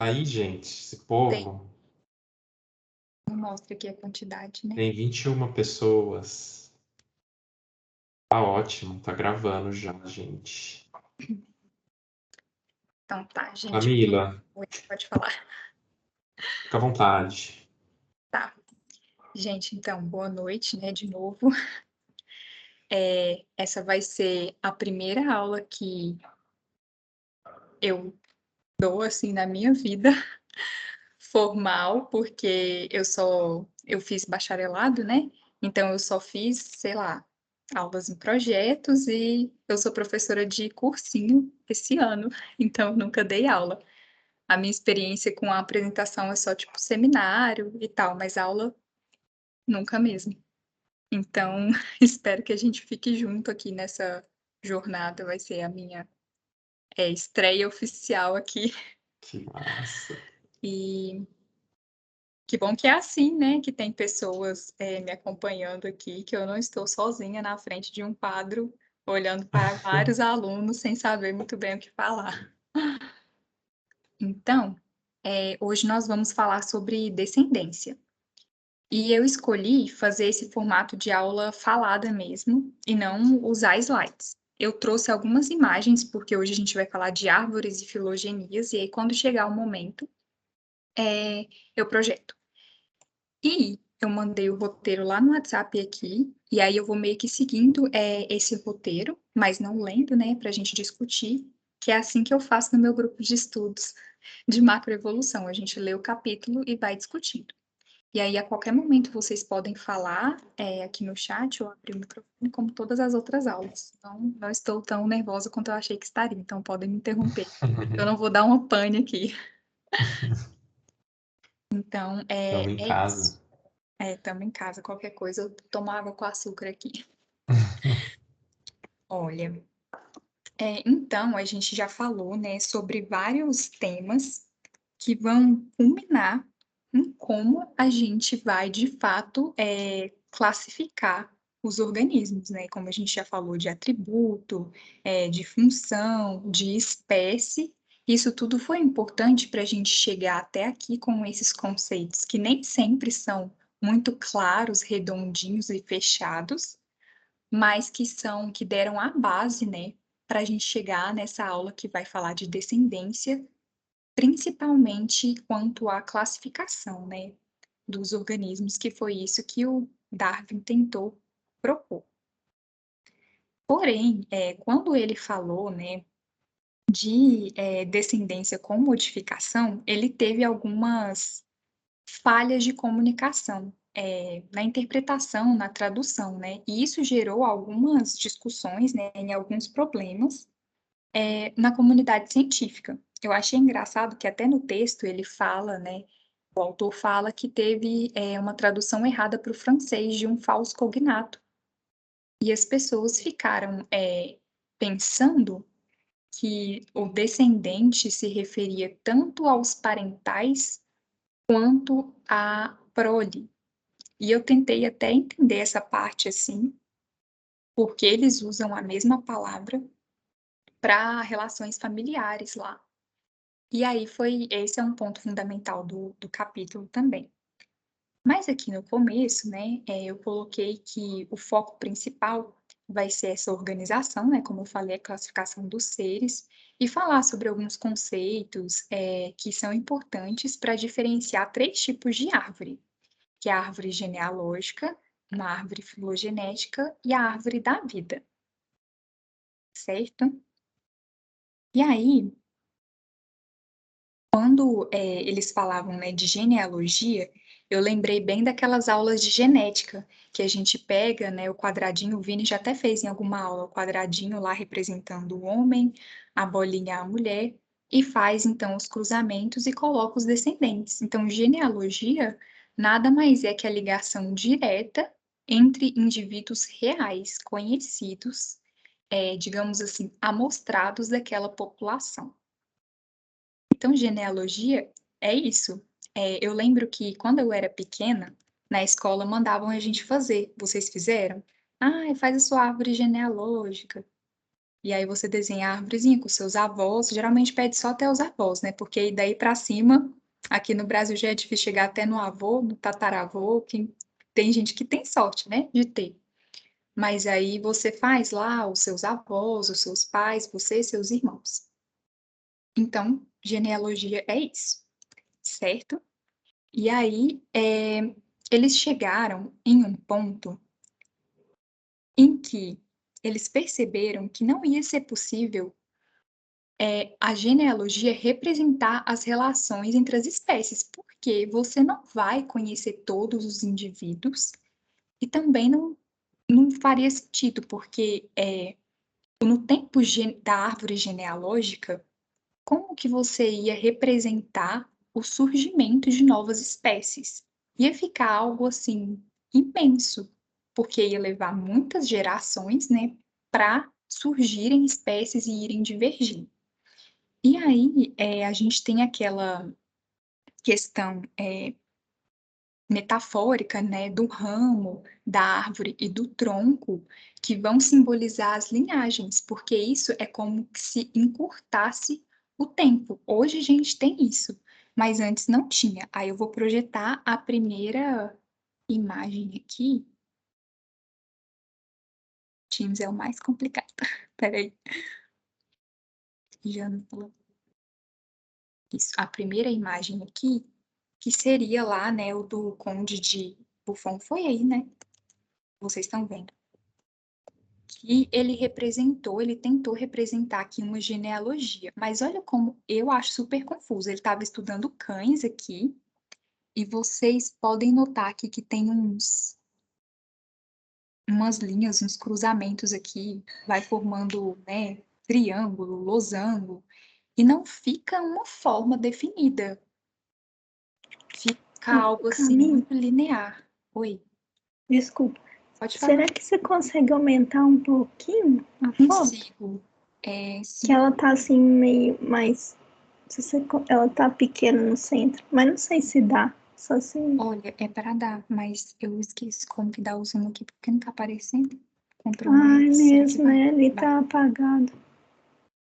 Aí, gente, esse Tem, povo não mostra aqui a quantidade, né? tem 21 pessoas. Tá ótimo, tá gravando já, gente. Então tá, gente, boa Camila, noite, pode falar. fica à vontade. Tá, gente, então, boa noite, né, de novo. Essa vai ser a primeira aula que eu dou, assim, na minha vida formal, porque eu fiz bacharelado, né, então eu só fiz, sei lá, aulas em projetos e eu sou professora de cursinho esse ano, então eu nunca dei aula. A minha experiência com a apresentação é só, tipo, seminário e tal, mas aula nunca mesmo. Então, espero que a gente fique junto aqui nessa jornada, vai ser a minha, estreia oficial aqui. Que massa. E que bom que é assim, né, que tem pessoas, me acompanhando aqui, que eu não estou sozinha na frente de um quadro, olhando para vários alunos sem saber muito bem o que falar. Então, hoje nós vamos falar sobre descendência. E eu escolhi fazer esse formato de aula falada mesmo, e não usar slides. Eu trouxe algumas imagens, porque hoje a gente vai falar de árvores e filogenias, e aí quando chegar o momento, eu projeto. E eu mandei o roteiro lá no WhatsApp aqui, e aí eu vou meio que seguindo, esse roteiro, mas não lendo, né, para a gente discutir, que é assim que eu faço no meu grupo de estudos de macroevolução, a gente lê o capítulo e vai discutindo. E aí, a qualquer momento, vocês podem falar, aqui no chat ou abrir o microfone, como todas as outras aulas. Então, não estou tão nervosa quanto eu achei que estaria, então podem me interromper. Eu não vou dar uma pane aqui. Então, Estamos em é casa. isso. Estamos em casa, qualquer coisa, eu tomo água com açúcar aqui. Olha, então, a gente já falou, né, sobre vários temas que vão culminar em como a gente vai, de fato, classificar os organismos, né, como a gente já falou de atributo, de função, de espécie, isso tudo foi importante para a gente chegar até aqui com esses conceitos que nem sempre são muito claros, redondinhos e fechados, mas que deram a base, né, para a gente chegar nessa aula que vai falar de descendência, principalmente quanto à classificação, né, dos organismos, que foi isso que o Darwin tentou propor. Porém, quando ele falou, né, de, descendência com modificação, ele teve algumas falhas de comunicação, na interpretação, na tradução, né, e isso gerou algumas discussões, né, e alguns problemas, na comunidade científica. Eu achei engraçado que até no texto ele fala, né, o autor fala que teve, uma tradução errada para o francês de um falso cognato, e as pessoas ficaram, pensando que o descendente se referia tanto aos parentais quanto à prole. E eu tentei até entender essa parte, assim, porque eles usam a mesma palavra para relações familiares lá. E aí esse é um ponto fundamental do capítulo também. Mas aqui no começo, né, eu coloquei que o foco principal vai ser essa organização, né, como eu falei, a classificação dos seres, e falar sobre alguns conceitos, que são importantes para diferenciar 3 tipos de árvore, que é a árvore genealógica, uma árvore filogenética e a árvore da vida, certo? E aí, quando, eles falavam, né, de genealogia, eu lembrei bem daquelas aulas de genética, que a gente pega, né, o quadradinho, o Vini já até fez em alguma aula, o quadradinho lá representando o homem, a bolinha a mulher, e faz então os cruzamentos e coloca os descendentes. Então, genealogia nada mais é que a ligação direta entre indivíduos reais, conhecidos, digamos assim, amostrados daquela população. Então, genealogia é isso. Eu lembro que quando eu era pequena, na escola mandavam a gente fazer. Vocês fizeram? "Ai, faz a sua árvore genealógica". E aí você desenha a arvorezinha com seus avós, geralmente pede só até os avós, né, porque aí daí para cima, aqui no Brasil já é difícil chegar até no avô, no tataravô, quem tem gente que tem sorte, né, de ter. Mas aí você faz lá os seus avós, os seus pais, você e seus irmãos. Então, genealogia é isso, certo? E aí, eles chegaram em um ponto em que eles perceberam que não ia ser possível, a genealogia representar as relações entre as espécies, porque você não vai conhecer todos os indivíduos e também não faria sentido, porque, no tempo da árvore genealógica, como que você ia representar o surgimento de novas espécies? Ia ficar algo, assim, imenso, porque ia levar muitas gerações, né, para surgirem espécies e irem divergindo. E aí, a gente tem aquela questão, metafórica, né, do ramo, da árvore e do tronco, que vão simbolizar as linhagens, porque isso é como que se encurtasse o tempo. Hoje a gente tem isso, mas antes não tinha. Aí eu vou projetar a primeira imagem aqui. Teams é o mais complicado. Espera aí. Janela. Isso, a primeira imagem aqui, que seria lá, né, o do Conde de Buffon, foi aí, né? Vocês estão vendo. Que ele tentou representar aqui uma genealogia, mas olha como eu acho super confuso. Ele estava estudando cães aqui, e vocês podem notar aqui que tem umas linhas, uns cruzamentos aqui, vai formando, né, triângulo, losango, e não fica uma forma definida. Fica algo assim Camille, muito linear. Oi, desculpa. pode falar. Será que você consegue aumentar um pouquinho a foto? Consigo. Que ela tá assim meio mais. Ela tá pequena no centro, mas não sei se dá. Só se. Olha, é para dar, mas eu esqueço como que dá o zoom aqui, porque não tá aparecendo. Ctrl+, Ai, será que mesmo, vai? né? Ali Vai. tá apagado.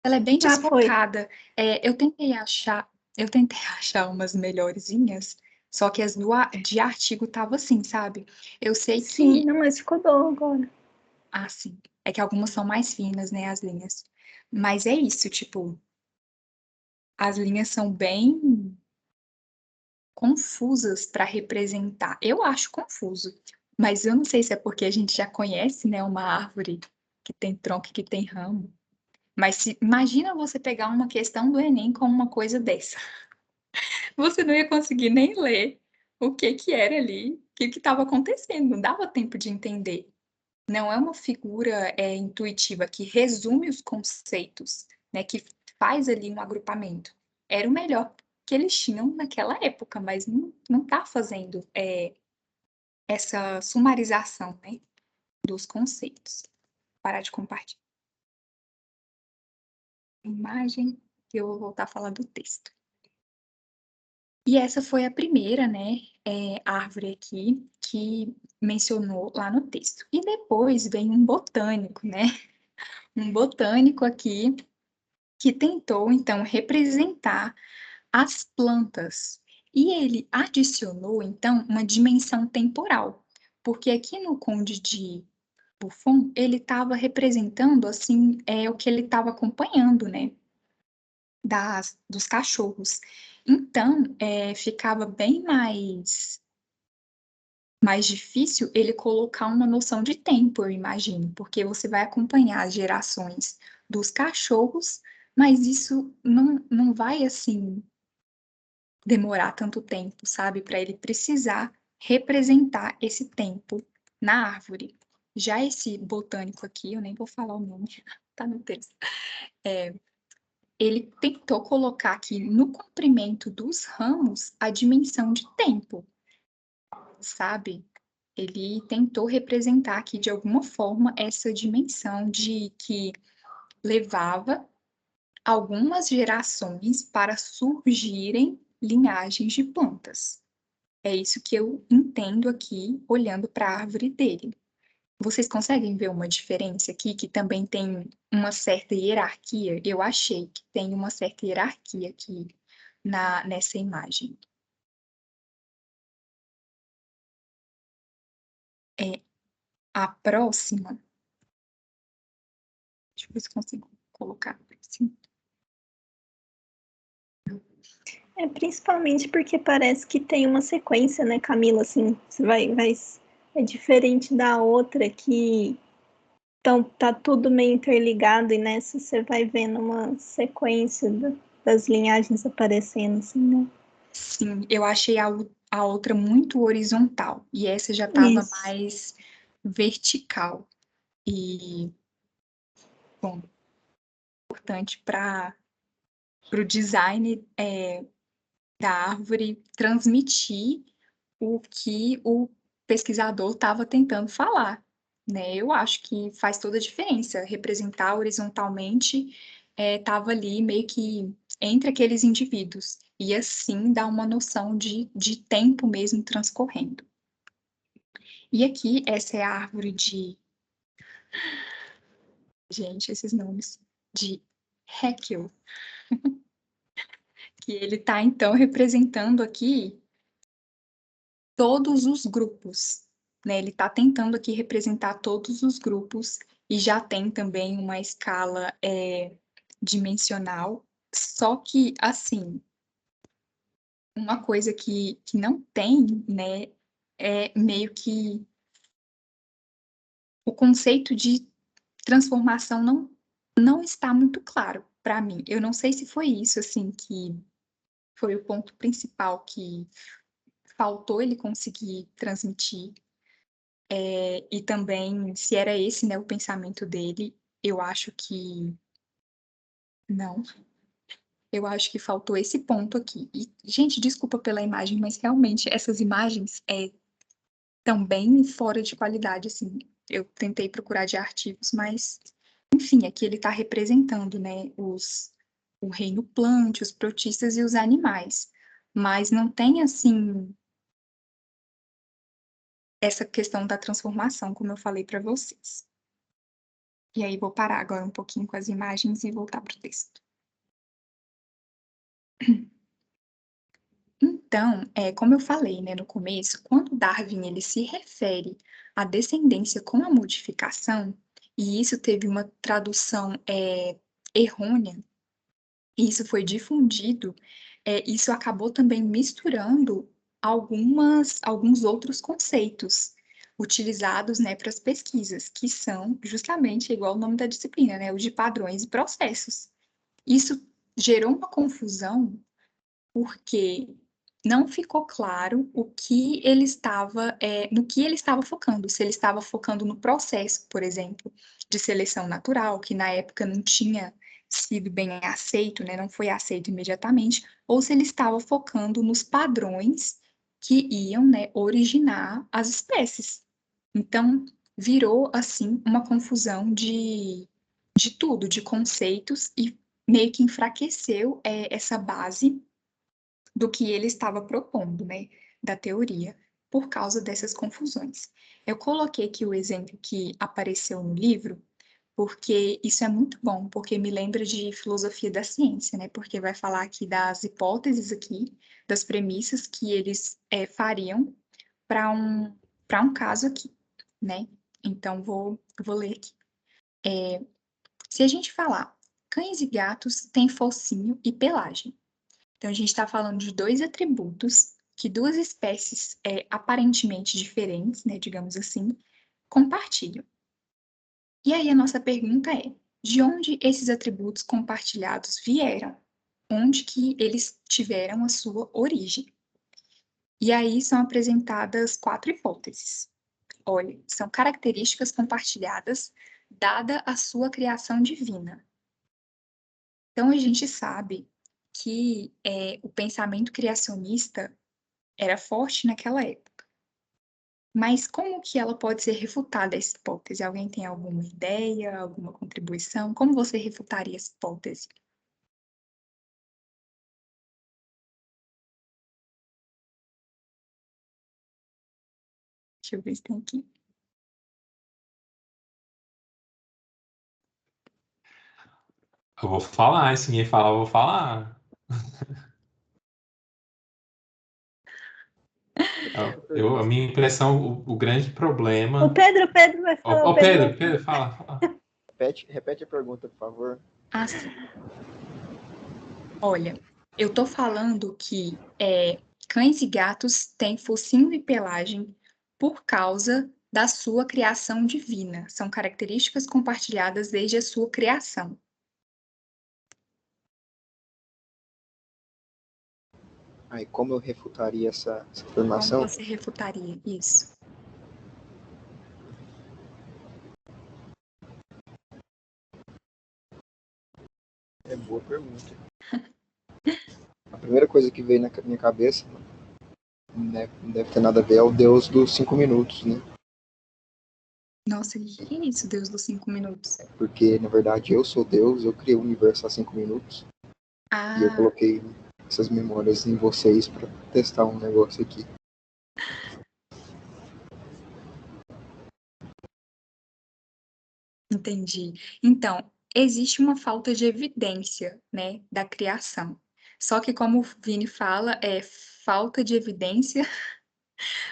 Ela é bem Ah, foi. desfocada. Eu tentei achar umas melhorzinhas, só que as de artigo tava assim, sabe. Eu sei Sim, que não, mas ficou bom agora. sim, é que algumas são mais finas, né, as linhas. Mas é isso, tipo, as linhas são bem confusas para representar. Eu acho confuso, mas eu não sei se é porque a gente já conhece, né, uma árvore que tem tronco e que tem ramo, mas imagina você pegar uma questão do Enem com uma coisa dessa. Você não ia conseguir nem ler o que que era ali, o que que estava acontecendo, não dava tempo de entender. Não é uma figura, intuitiva que resume os conceitos, né, que faz ali um agrupamento. Era o melhor que eles tinham naquela época, mas não tá fazendo, essa sumarização, né, dos conceitos. Parar de compartilhar a imagem, que eu vou voltar a falar do texto. E essa foi a primeira, né, árvore aqui que mencionou lá no texto. E depois vem um botânico, né, um botânico aqui que tentou então representar as plantas. E ele adicionou então uma dimensão temporal, porque aqui no Conde de Buffon, ele estava representando, assim, o que ele estava acompanhando, né, dos cachorros. Então, ficava bem mais difícil ele colocar uma noção de tempo, eu imagino, porque você vai acompanhar as gerações dos cachorros, mas isso não vai, assim, demorar tanto tempo, sabe, para ele precisar representar esse tempo na árvore. Já esse botânico aqui, eu nem vou falar o nome, tá no texto, ele tentou colocar aqui no comprimento dos ramos a dimensão de tempo, sabe. Ele tentou representar aqui de alguma forma essa dimensão de que levava algumas gerações para surgirem linhagens de plantas. É isso que eu entendo aqui olhando para a árvore dele. Vocês conseguem ver uma diferença aqui que também tem uma certa hierarquia? Eu achei que tem uma certa hierarquia aqui nessa imagem. A próxima, deixa eu ver se consigo colocar a próxima. Principalmente porque parece que tem uma sequência, né, Camila? Assim, é diferente da outra que então tá tudo meio interligado e nessa você vai vendo uma sequência das linhagens aparecendo, assim, né? Sim, eu achei a outra muito horizontal e essa já estava Isso. mais vertical. E, bom, importante para o design da árvore transmitir o que o pesquisador estava tentando falar, né? Eu acho que faz toda a diferença. Representar horizontalmente estava ali meio que entre aqueles indivíduos. E assim dá uma noção de tempo mesmo transcorrendo. E aqui, essa é a árvore de. Gente, esses nomes. De Haeckel. Que ele está, então, representando aqui todos os grupos, né? Ele está tentando aqui representar todos os grupos e já tem também uma escala dimensional, só que, assim, uma coisa que não tem, né, é meio que o conceito de transformação não está muito claro para mim. Eu não sei se foi isso, assim, que foi o ponto principal que faltou ele conseguir transmitir. E também, se era esse, né, o pensamento dele, eu acho que não. Eu acho que faltou esse ponto aqui. E, gente, desculpa pela imagem, mas realmente essas imagens estão bem fora de qualidade, assim. Eu tentei procurar de artigos, mas, enfim, aqui ele está representando, né, o reino plant, os protistas e os animais. Mas não tem, assim, essa questão da transformação, como eu falei para vocês. E aí vou parar agora um pouquinho com as imagens e voltar para o texto. Então, como eu falei, né, no começo, quando Darwin ele se refere à descendência com a modificação, e isso teve uma tradução errônea, e isso foi difundido, isso acabou também misturando alguns outros conceitos utilizados, né, para as pesquisas, que são justamente igual o nome da disciplina, né, o de padrões e processos. Isso gerou uma confusão, porque não ficou claro o que ele estava, no que ele estava focando, se ele estava focando no processo, por exemplo, de seleção natural, que na época não tinha sido bem aceito, né, não foi aceito imediatamente, ou se ele estava focando nos padrões que iam, né, originar as espécies. Então, virou, assim, uma confusão de tudo, de conceitos, e meio que enfraqueceu essa base do que ele estava propondo, né, da teoria, por causa dessas confusões. Eu coloquei aqui o exemplo que apareceu no livro, porque isso é muito bom, porque me lembra de filosofia da ciência, né, porque vai falar aqui das hipóteses aqui, das premissas que eles fariam para um caso aqui, né? Então, vou ler aqui. Se a gente falar, cães e gatos têm focinho e pelagem. Então, a gente está falando de dois atributos que duas espécies aparentemente diferentes, né, digamos assim, compartilham. E aí a nossa pergunta é: de onde esses atributos compartilhados vieram? Onde que eles tiveram a sua origem? E aí são apresentadas 4 hipóteses. Olha, são características compartilhadas dada a sua criação divina. Então a gente sabe que o pensamento criacionista era forte naquela época. Mas como que ela pode ser refutada, essa hipótese? Alguém tem alguma ideia, alguma contribuição? Como você refutaria essa hipótese? Deixa eu ver se tem aqui. Eu vou falar, se ninguém falar, eu vou falar. A minha impressão, o grande O problema. Pedro vai falar. Ô, Pedro, fala. Repete a pergunta, por favor. Ah, sim. Olha, eu tô falando que cães e gatos têm focinho e pelagem por causa da sua criação divina. São características compartilhadas desde a sua criação. Aí, como eu refutaria essa Como afirmação? você refutaria isso? É boa pergunta. A primeira coisa que veio na minha cabeça, né, não deve ter nada a ver, é o Deus dos 5 minutos, né? Nossa, o que é isso, Deus dos 5 minutos? Porque, na verdade, eu sou Deus, eu criei o universo há 5 minutos. E eu Ah, coloquei essas memórias em vocês para testar um negócio aqui. entendi. Então, existe uma falta de evidência, né, da criação. Só que como o Vini fala, é falta de evidência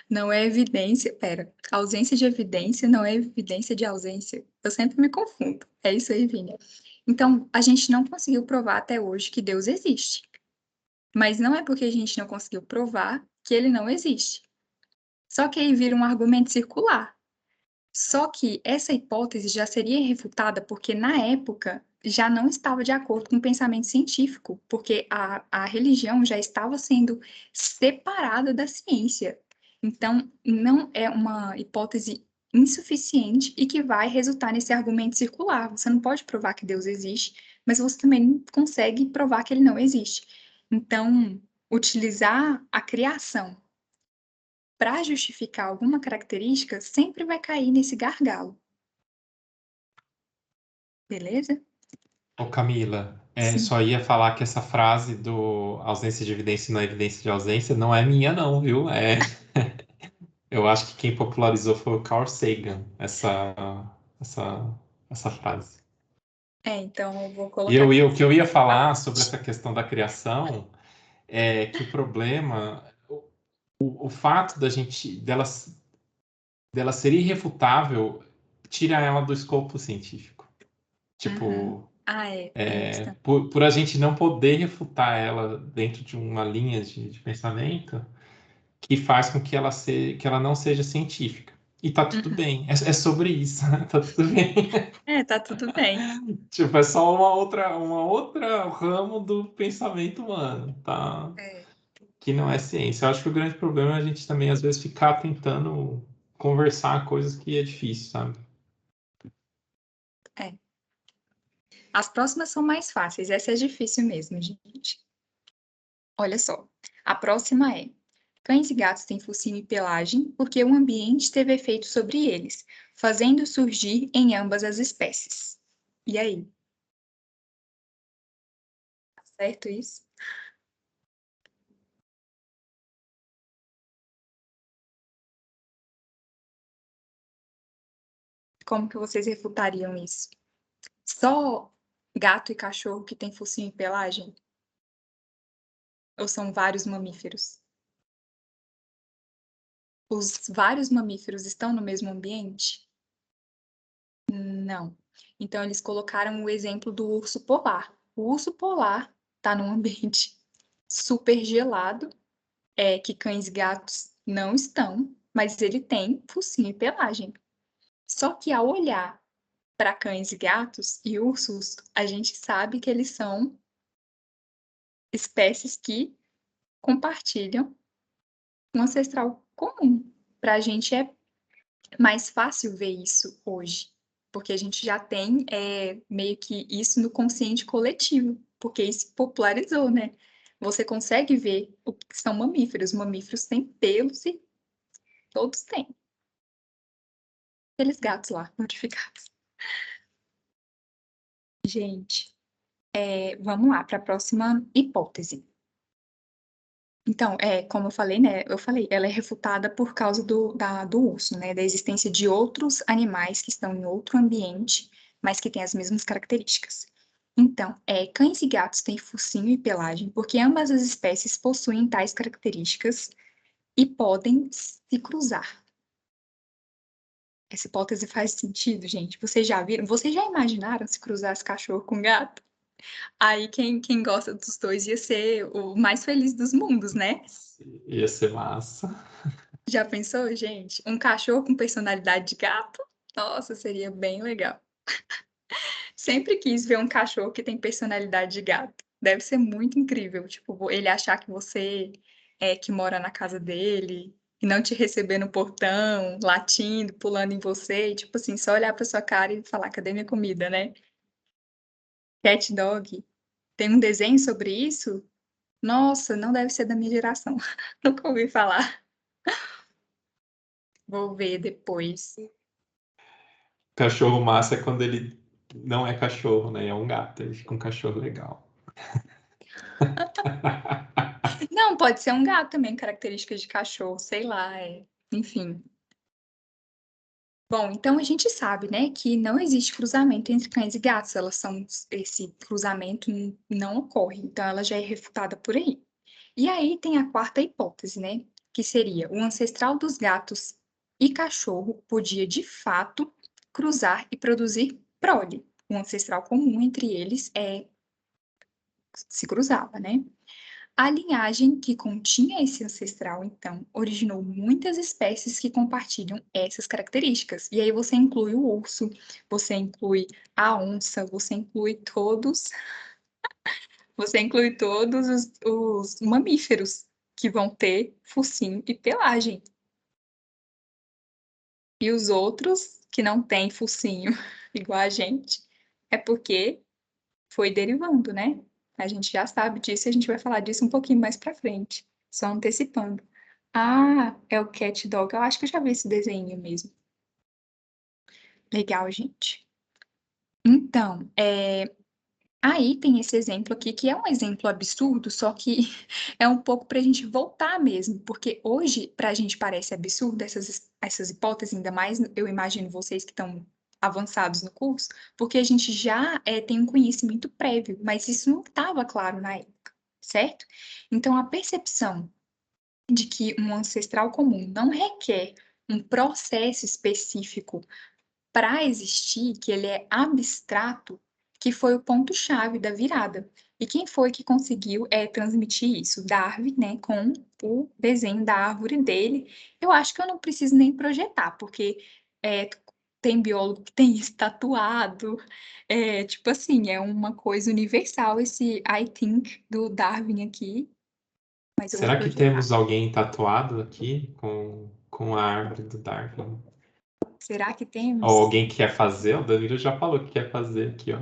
não é evidência. Pera, ausência de evidência não é evidência de ausência. Eu sempre me confundo. É isso aí, Vini. Então, a gente não conseguiu provar até hoje que Deus existe. Mas não é porque a gente não conseguiu provar que ele não existe. Só que aí vira um argumento circular. Só que essa hipótese já seria refutada porque, na época, já não estava de acordo com o pensamento científico, porque a religião já estava sendo separada da ciência. Então, não é uma hipótese insuficiente e que vai resultar nesse argumento circular. Você não pode provar que Deus existe, mas você também não consegue provar que ele não existe. Então, utilizar a criação para justificar alguma característica sempre vai cair nesse gargalo. Beleza? Ô, Camila, Sim. só ia falar que essa frase do ausência de evidência não é evidência de ausência não é minha, não, viu? Eu acho que quem popularizou foi o Carl Sagan, essa frase. Então eu vou E colocar o que eu ia falar sobre essa questão da criação é que o problema, o fato dela ser irrefutável tira ela do escopo científico. Tipo, tem isso. por a gente não poder refutar ela dentro de uma linha de pensamento, que faz com que que ela não seja científica. E tá tudo bem. É sobre isso. Tá tudo bem. Tá tudo bem. Tipo, é só uma outra ramo do pensamento humano, tá? Que não é ciência. Eu acho que o grande problema é a gente também, às vezes, ficar tentando conversar coisas que é difícil, sabe? As próximas são mais fáceis. Essa é difícil mesmo, gente. Olha só. A próxima é: cães e gatos têm focinho e pelagem porque o ambiente teve efeito sobre eles, fazendo surgir em ambas as espécies. E aí? Tá certo isso? Como que vocês refutariam isso? Só gato e cachorro que tem focinho e pelagem? Ou são vários mamíferos? Os vários mamíferos estão no mesmo ambiente? Não. Então, eles colocaram o exemplo do urso polar. O urso polar está num ambiente super gelado, que cães e gatos não estão, mas ele tem focinho e pelagem. Só que ao olhar para cães e gatos e ursos, a gente sabe que eles são espécies que compartilham um ancestral comum. Para a gente é mais fácil ver isso hoje, porque a gente já tem meio que isso no consciente coletivo, porque isso popularizou, né? Você consegue ver o que são mamíferos. Mamíferos têm pelos e todos têm. Aqueles gatos lá, modificados. Gente, vamos lá para a próxima hipótese. Então, como eu falei, né? Ela é refutada por causa do urso, né? Da existência de outros animais que estão em outro ambiente, mas que têm as mesmas características. Então, cães e gatos têm focinho e pelagem porque ambas as espécies possuem tais características e podem se cruzar. Essa hipótese faz sentido, gente. Vocês já viram? Vocês já imaginaram se cruzasse cachorro com gato? Aí quem gosta dos dois ia ser o mais feliz dos mundos, né? Ia ser massa. Já pensou, gente? Um cachorro com personalidade de gato? Nossa, seria bem legal. Sempre quis ver um cachorro que tem personalidade de gato. Deve ser muito incrível, tipo, ele achar que você que mora na casa dele e não te receber no portão, latindo, pulando em você, e, tipo assim, só olhar pra sua cara e falar: "Cadê minha comida?", né? Cat Dog. Tem um desenho sobre isso? Nossa, não deve ser da minha geração. Nunca ouvi falar. Vou ver depois. Cachorro massa é quando ele não é cachorro, né? É um gato, ele fica um cachorro legal. Não, pode ser um gato também, características de cachorro, sei lá, enfim. Bom, então a gente sabe, né, que não existe cruzamento entre cães e gatos, esse cruzamento não ocorre, então ela já é refutada por aí. E aí tem a quarta hipótese, né, que seria o ancestral dos gatos e cachorro podia de fato cruzar e produzir prole. O ancestral comum entre eles se cruzava, né? A linhagem que continha esse ancestral, então, originou muitas espécies que compartilham essas características. E aí você inclui o urso, você inclui a onça, você inclui todos os mamíferos que vão ter focinho e pelagem. E os outros que não têm focinho igual a gente, é porque foi derivando, né? A gente já sabe disso e a gente vai falar disso um pouquinho mais pra frente, só antecipando. Ah, é o Cat Dog. Eu acho que eu já vi esse desenho mesmo. Legal, gente. Então, aí tem esse exemplo aqui, que é um exemplo absurdo, só que é um pouco para a gente voltar mesmo, porque hoje, para a gente parece absurdo essas hipóteses, ainda mais eu imagino vocês que estão avançados no curso, porque a gente já tem um conhecimento prévio, mas isso não estava claro na época, certo? Então, a percepção de que um ancestral comum não requer um processo específico para existir, que ele é abstrato, que foi o ponto-chave da virada. E quem foi que conseguiu transmitir isso? Darwin, né, com o desenho da árvore dele. Eu acho que eu não preciso nem projetar, porque tem biólogo que tem isso tatuado. Tipo assim, é uma coisa universal esse I think do Darwin aqui. Mas eu vou Será que projetar. temos alguém tatuado aqui com a árvore do Darwin? Será que temos? Ou alguém que quer fazer? O Danilo já falou que quer fazer aqui, ó.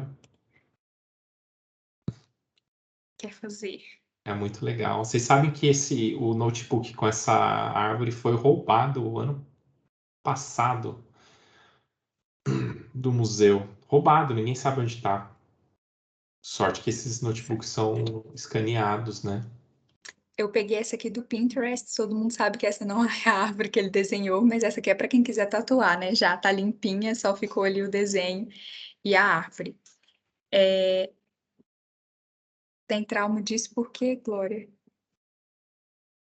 Quer fazer? É muito legal. Vocês sabem que o notebook com essa árvore foi roubado o ano passado do museu. Roubado, ninguém sabe onde está. Sorte que esses notebooks são escaneados, né? Eu peguei essa aqui do Pinterest, todo mundo sabe que essa não é a árvore que ele desenhou, mas essa aqui é para quem quiser tatuar, né? Já tá limpinha, só ficou ali o desenho e a árvore. Tem trauma disso por quê, Glória?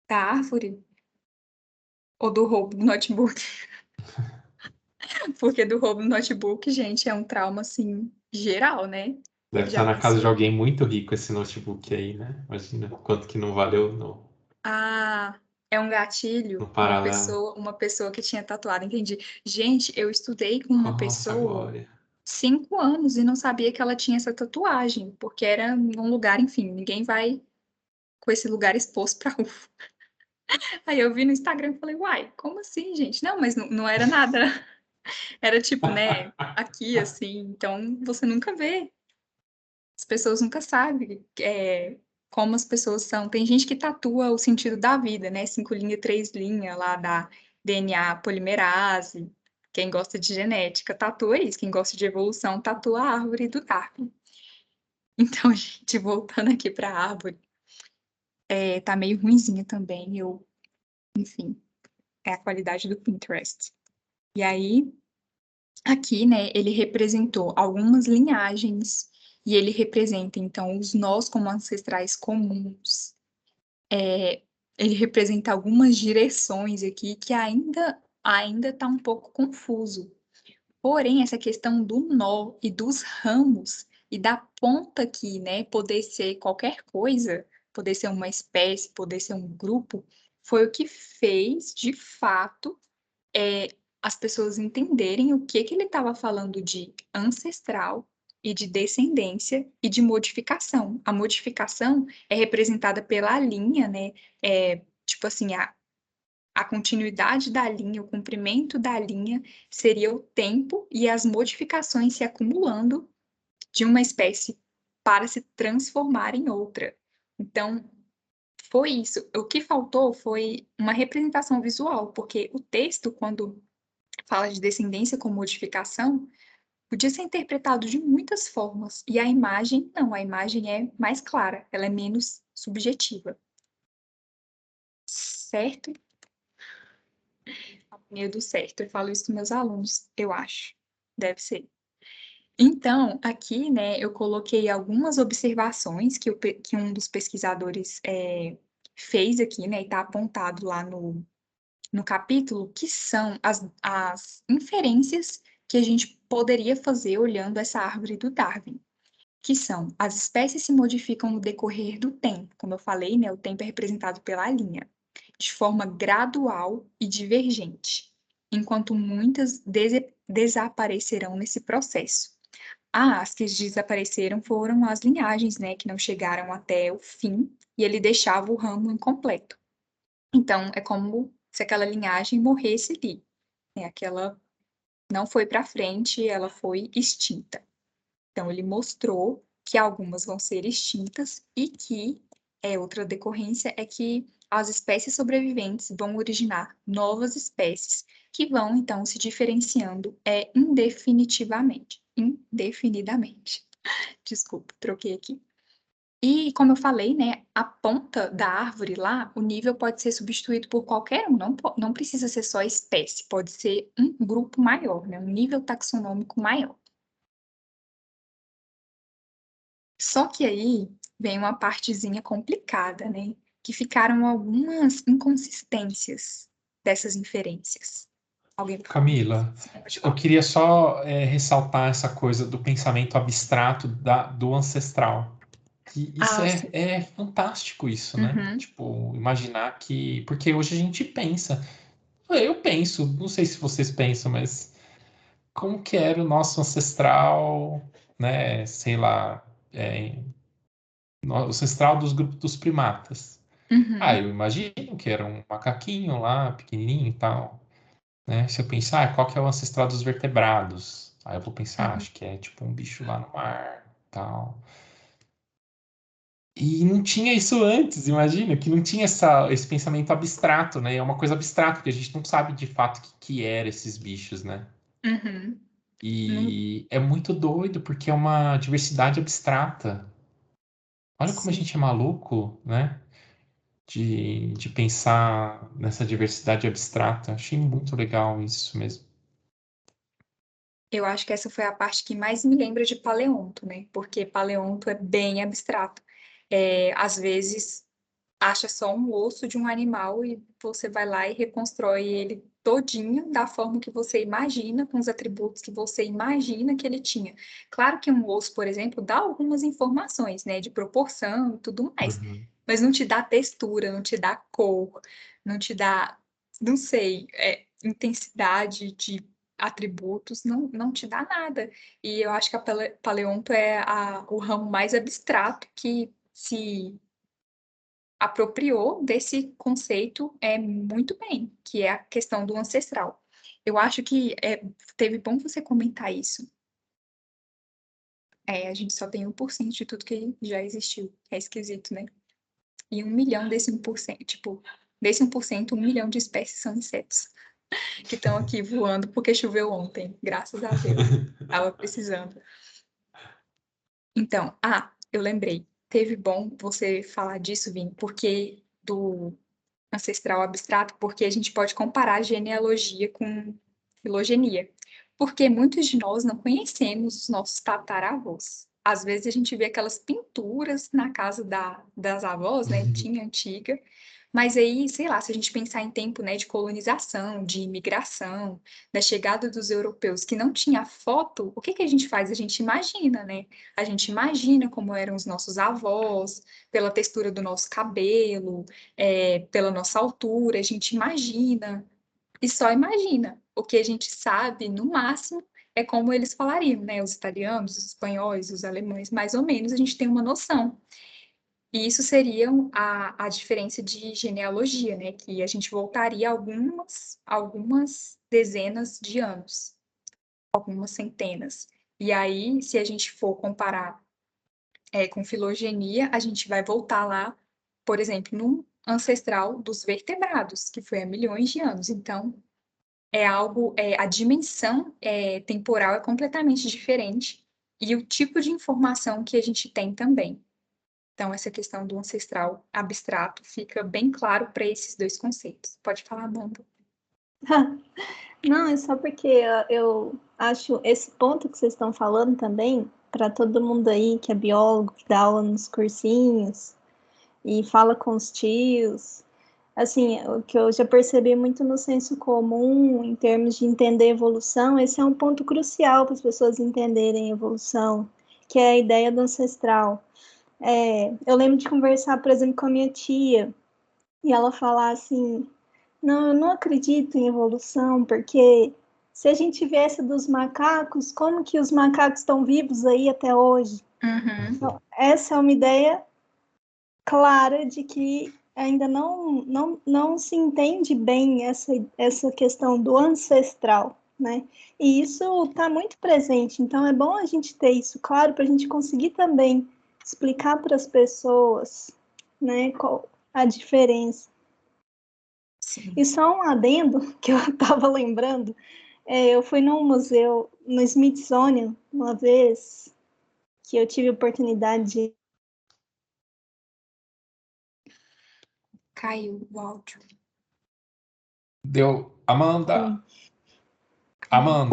Da árvore? Ou do roubo do notebook? Porque do roubo do notebook, gente, é um trauma, assim, geral, né? Deve Já estar na casa de pensou? alguém muito rico esse notebook aí, né? Imagina quanto que não valeu Ah, é um no gatilho, paralelo. uma pessoa que tinha tatuado, entendi. Gente, eu estudei com uma Nossa, pessoa Glória. 5 anos e não sabia que ela tinha essa tatuagem, porque era num lugar, enfim, ninguém vai com esse lugar exposto pra rua. Aí eu vi no Instagram e falei: "Uai, como assim, gente?". Não, mas não era nada, era tipo, né, aqui, assim, então você nunca vê. As pessoas nunca sabem, como as pessoas são. Tem gente que tatua o sentido da vida, né, 5 linha, 3 linha lá da DNA polimerase. Quem gosta de genética tatua isso, quem gosta de evolução tatua a árvore do Darwin. Então, gente, voltando aqui pra árvore, tá meio ruinzinha também, enfim, é a qualidade do Pinterest. E aí, aqui, né, ele representou algumas linhagens e ele representa, então, os nós como ancestrais comuns. Ele representa algumas direções aqui que ainda está um pouco confuso. Porém, essa questão do nó e dos ramos e da ponta aqui, né, poder ser qualquer coisa, poder ser uma espécie, poder ser um grupo, foi o que fez, de fato, as pessoas entenderem o que ele estava falando de ancestral e de descendência e de modificação. A modificação é representada pela linha, né? Tipo assim, a continuidade da linha, o comprimento da linha seria o tempo e as modificações se acumulando de uma espécie para se transformar em outra. Então, foi isso. O que faltou foi uma representação visual, porque o texto, quando fala de descendência com modificação, podia ser interpretado de muitas formas. E a imagem, não, a imagem é mais clara, ela é menos subjetiva. Certo? Do certo, eu falo isso com meus alunos, eu acho. Deve ser. Então, aqui, né, eu coloquei algumas observações que um dos pesquisadores fez aqui, né, e está apontado lá no capítulo, que são as inferências que a gente poderia fazer olhando essa árvore do Darwin, que são: as espécies se modificam no decorrer do tempo, como eu falei, né, o tempo é representado pela linha, de forma gradual e divergente, enquanto muitas desaparecerão nesse processo. As que desapareceram foram as linhagens, né, que não chegaram até o fim, e ele deixava o ramo incompleto. Então, é como se aquela linhagem morresse ali, né? Aquela não foi para frente, ela foi extinta. Então, ele mostrou que algumas vão ser extintas e que outra decorrência é que as espécies sobreviventes vão originar novas espécies que vão, então, se diferenciando indefinidamente. Desculpa, troquei aqui. E, como eu falei, né, a ponta da árvore lá, o nível pode ser substituído por qualquer um, não precisa ser só espécie, pode ser um grupo maior, né, um nível taxonômico maior. Só que aí vem uma partezinha complicada, né, que ficaram algumas inconsistências dessas inferências. Camila, eu queria só ressaltar essa coisa do pensamento abstrato do ancestral. Que isso é fantástico, isso, né? Uhum. Tipo, imaginar que... Porque hoje a gente pensa... Eu penso, não sei se vocês pensam, mas... Como que era o nosso ancestral, né? Sei lá... o ancestral dos grupos dos primatas. Uhum. Eu imagino que era um macaquinho lá, pequenininho e tal. Né? Se eu pensar, qual que é o ancestral dos vertebrados? Aí eu vou pensar, acho que é tipo um bicho lá no mar, tal. E não tinha isso antes, imagina, que não tinha esse pensamento abstrato, né? É uma coisa abstrata, que a gente não sabe de fato o que eram esses bichos, né? Uhum. E é muito doido, porque é uma diversidade abstrata. Olha como a gente é maluco, né? De pensar nessa diversidade abstrata. Achei muito legal isso mesmo. Eu acho que essa foi a parte que mais me lembra de paleonto, né? Porque paleonto é bem abstrato. Às vezes, acha só um osso de um animal e você vai lá e reconstrói ele todinho da forma que você imagina, com os atributos que você imagina que ele tinha. Claro que um osso, por exemplo, dá algumas informações, né? De proporção e tudo mais. Uhum. Mas não te dá textura, não te dá cor, não te dá, não sei, intensidade de atributos, não te dá nada. E eu acho que a paleonto é o ramo mais abstrato que se apropriou desse conceito muito bem, que é a questão do ancestral. Eu acho que teve bom você comentar isso. A gente só tem 1% de tudo que já existiu. É esquisito, né? E 1 milhão desse 1%, tipo, desse 1%, 1 milhão de espécies são insetos que estão aqui voando porque choveu ontem, graças a Deus. Tava precisando. Então, eu lembrei. Teve bom você falar disso, Vini, porque do ancestral abstrato, porque a gente pode comparar genealogia com filogenia. Porque muitos de nós não conhecemos os nossos tataravós. às vezes a gente vê aquelas pinturas na casa das avós, né, tinha antiga, mas aí, sei lá, se a gente pensar em tempo, né, de colonização, de imigração, da chegada dos europeus que não tinha foto, o que que a gente faz? A gente imagina, né? A gente imagina como eram os nossos avós, pela textura do nosso cabelo, pela nossa altura, a gente imagina e só imagina. O que a gente sabe, no máximo, é como eles falariam, né? Os italianos, os espanhóis, os alemães, mais ou menos a gente tem uma noção. E isso seria a diferença de genealogia, né? Que a gente voltaria algumas dezenas de anos, algumas centenas. E aí, se a gente for comparar com filogenia, a gente vai voltar lá, por exemplo, num ancestral dos vertebrados, que foi há milhões de anos. Então, a dimensão temporal é completamente diferente e o tipo de informação que a gente tem também. Então, essa questão do ancestral abstrato fica bem claro para esses dois conceitos. Pode falar, Amanda. Não, é só porque eu acho esse ponto que vocês estão falando também, para todo mundo aí que é biólogo, que dá aula nos cursinhos e fala com os tios, assim, o que eu já percebi muito no senso comum, em termos de entender evolução, esse é um ponto crucial para as pessoas entenderem evolução, que é a ideia do ancestral. Eu lembro de conversar, por exemplo, com a minha tia, e ela falar assim, não, eu não acredito em evolução, porque se a gente viesse dos macacos, como que os macacos estão vivos aí até hoje? Uhum. Então, essa é uma ideia clara de que ainda não se entende bem essa questão do ancestral, né? E isso está muito presente, então é bom a gente ter isso claro para a gente conseguir também explicar para as pessoas, né, qual a diferença. Sim. E só um adendo que eu estava lembrando, eu fui num museu, no Smithsonian, uma vez que eu tive a oportunidade de... Caiu o áudio. Deu. Amanda,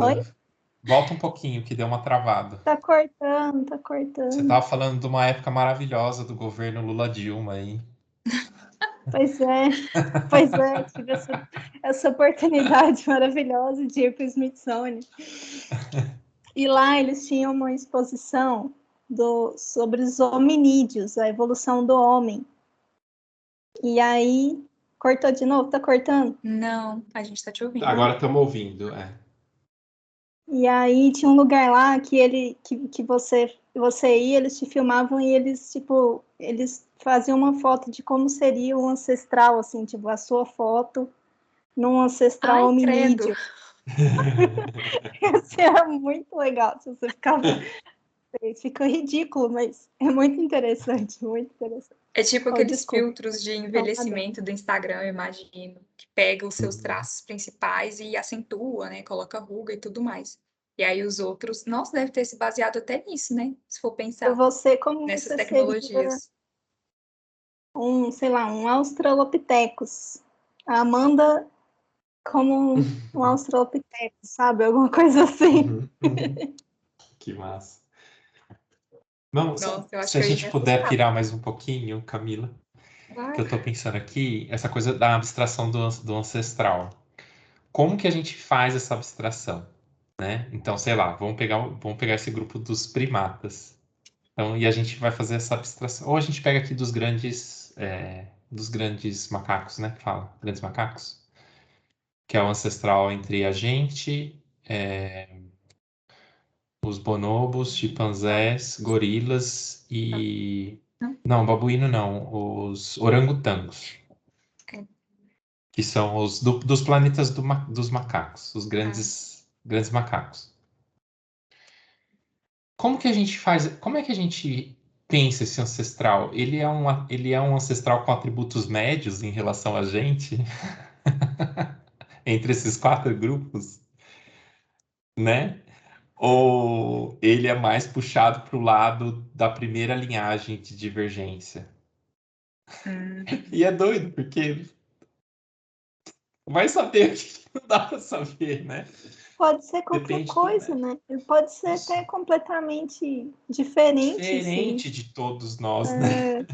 Oi? volta um pouquinho que deu uma travada. Tá cortando. Você estava falando de uma época maravilhosa do governo Lula-Dilma aí. Pois é, tive essa oportunidade maravilhosa de ir para o Smithsonian. E lá eles tinham uma exposição sobre os hominídeos, a evolução do homem. E aí, cortou de novo? Tá cortando? Não, a gente está te ouvindo. Agora estamos ouvindo, E aí tinha um lugar lá que você ia, eles te filmavam e eles faziam uma foto de como seria o ancestral, assim, tipo, a sua foto num ancestral hominídeo. Isso era muito legal, se você fica ridículo, mas é muito interessante, muito interessante. É tipo aqueles desculpa. filtros de envelhecimento do Instagram, eu imagino, que pega os seus traços principais e acentua, né? Coloca ruga e tudo mais. E aí os outros, nossa, deve ter se baseado até nisso, né? Se for pensar Como nessas você tecnologias. seria sei lá, um Australopithecus. A Amanda como um Australopithecus, sabe? Alguma coisa assim. Que massa. Não, Nossa, eu acho se a que eu ia gente me puder assustar. pirar mais um pouquinho, Camila, que eu tô pensando aqui, essa coisa da abstração do ancestral. Como que a gente faz essa abstração, né? Então, sei lá, vamos pegar esse grupo dos primatas. Então, e a gente vai fazer essa abstração. Ou a gente pega aqui dos grandes macacos, né? Que fala, grandes macacos, que é o ancestral entre a gente, os bonobos, chimpanzés, gorilas e... Não, babuíno não, os orangotangos. Que são os dos planetas dos macacos, os grandes macacos. Como que a gente faz? Como é que a gente pensa esse ancestral? Ele é um ancestral com atributos médios em relação a gente? Entre esses quatro grupos, né? Ou ele é mais puxado para o lado da primeira linhagem de divergência? E é doido, porque vai saber que não dá para saber, né? pode ser qualquer Depende do coisa, método. né? Ele pode ser até completamente diferente, assim. Diferente de todos nós, né?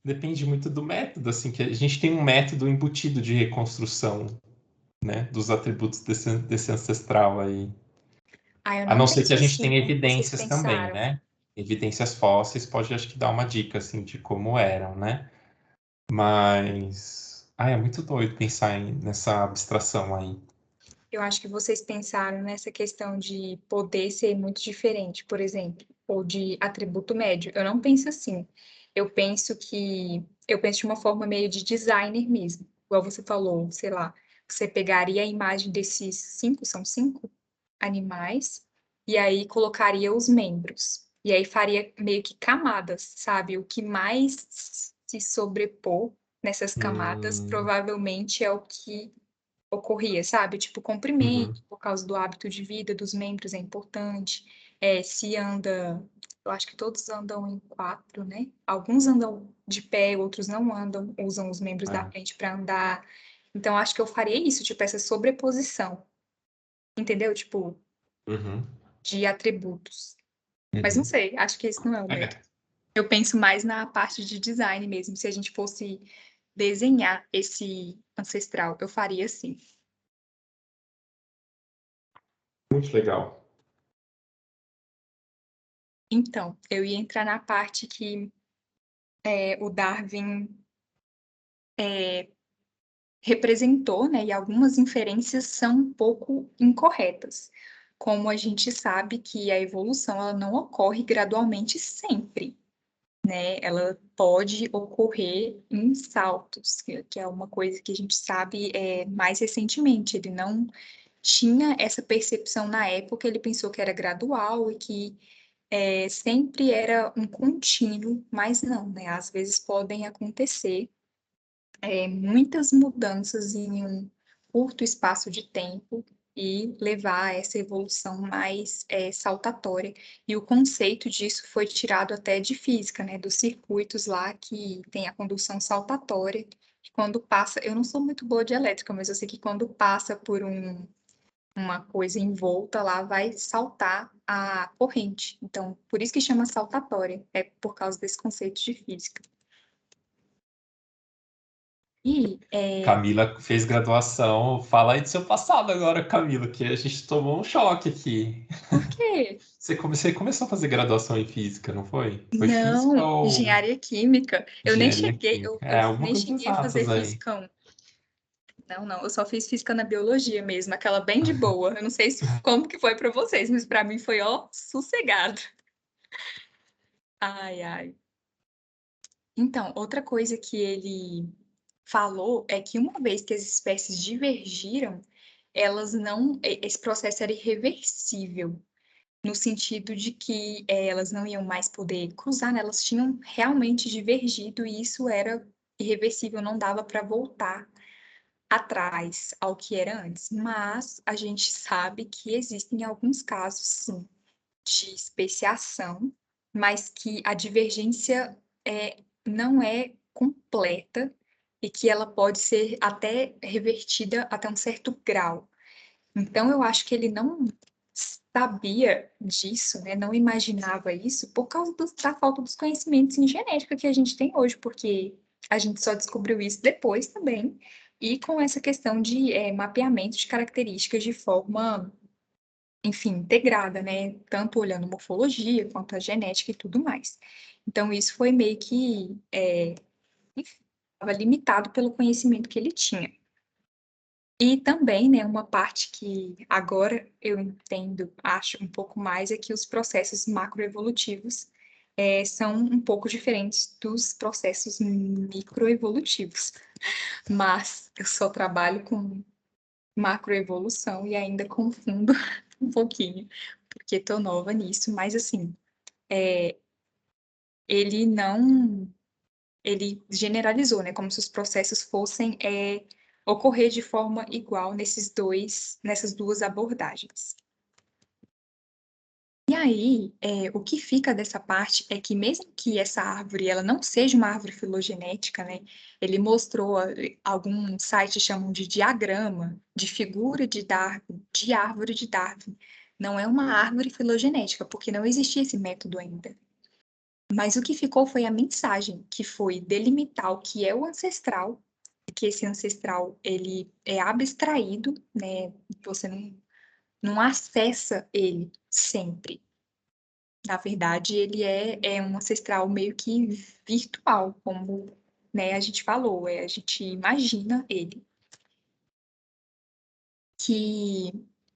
Depende muito do método, assim, que a gente tem um método embutido de reconstrução, né, dos atributos desse ancestral aí. Eu A não ser que penso a gente assim, tenha como vocês evidências também, pensaram. né? Evidências fósseis pode, acho que, dar uma dica, assim, de como eram, né? Mas... é muito doido pensar nessa abstração aí. Eu acho que vocês pensaram nessa questão de poder ser muito diferente, por exemplo, ou de atributo médio. Eu não penso assim. Eu penso de uma forma meio de designer mesmo. Igual você falou, sei lá, você pegaria a imagem desses 5, são 5 animais, e aí colocaria os membros. E aí faria meio que camadas, sabe? O que mais se sobrepor nessas camadas provavelmente é o que ocorria, sabe? Tipo, comprimento, por causa do hábito de vida dos membros é importante. Se anda, eu acho que todos andam em 4, né? Alguns andam de pé, outros não andam, usam os membros da frente para andar. Então, acho que eu faria isso, tipo, essa sobreposição. Entendeu? Tipo, de atributos. Mas não sei, acho que esse não é o método. Eu penso mais na parte de design mesmo. Se a gente fosse desenhar esse ancestral, eu faria assim. Muito legal. Então, eu ia entrar na parte que o Darwin representou, né? E algumas inferências são um pouco incorretas. Como a gente sabe que a evolução ela não ocorre gradualmente sempre, né? Ela pode ocorrer em saltos, que é uma coisa que a gente sabe mais recentemente. Ele não tinha essa percepção na época, ele pensou que era gradual e que sempre era um contínuo, mas não, né? Às vezes podem acontecer muitas mudanças em um curto espaço de tempo e levar a essa evolução mais saltatória. E o conceito disso foi tirado até de física, né? Dos circuitos lá que tem a condução saltatória. Que quando passa, eu não sou muito boa de elétrica, mas eu sei que quando passa por uma coisa envolta lá, vai saltar a corrente. Então, por isso que chama saltatória, é por causa desse conceito de física. E Camila fez graduação. Fala aí do seu passado agora, Camila, que a gente tomou um choque aqui. por quê? Você começou a fazer graduação em física, não foi? Foi física Não, ou engenharia química. Eu nem engenharia cheguei, química? eu Alguma nem coisa cheguei a fazer exatas aí. física 1. Não, eu só fiz física na biologia mesmo, aquela bem de boa. Eu não sei como que foi para vocês, mas para mim foi, ó, sossegado. Ai, ai. Então, outra coisa que ele falou é que uma vez que as espécies divergiram, elas não, esse processo era irreversível, no sentido de que elas não iam mais poder cruzar, né? Elas tinham realmente divergido e isso era irreversível, não dava para voltar atrás ao que era antes. Mas a gente sabe que existem alguns casos, sim, de especiação, mas que a divergência não é completa e que ela pode ser até revertida até um certo grau. Então, eu acho que ele não sabia disso, né? Não imaginava isso por causa da falta dos conhecimentos em genética que a gente tem hoje, porque a gente só descobriu isso depois também, e com essa questão de mapeamento de características de forma, enfim, integrada, né? Tanto olhando morfologia quanto a genética e tudo mais. Então, isso foi meio que, enfim, estava limitado pelo conhecimento que ele tinha. E também, né, uma parte que agora eu entendo, acho um pouco mais, é que os processos macroevolutivos são um pouco diferentes dos processos microevolutivos. Mas eu só trabalho com macroevolução e ainda confundo um pouquinho, porque estou nova nisso, mas assim, ele não... Ele generalizou, né, como se os processos fossem ocorrer de forma igual nessas duas abordagens. E aí, o que fica dessa parte é que mesmo que essa árvore ela não seja uma árvore filogenética, né, ele mostrou, alguns sites chamam de diagrama de figura de Darwin, de árvore de Darwin. Não é uma árvore filogenética, porque não existia esse método ainda. Mas o que ficou foi a mensagem, que foi delimitar o que é o ancestral, que esse ancestral ele é abstraído, né, você não acessa ele sempre. Na verdade, ele é um ancestral meio que virtual, como, né, a gente falou, a gente imagina ele. Que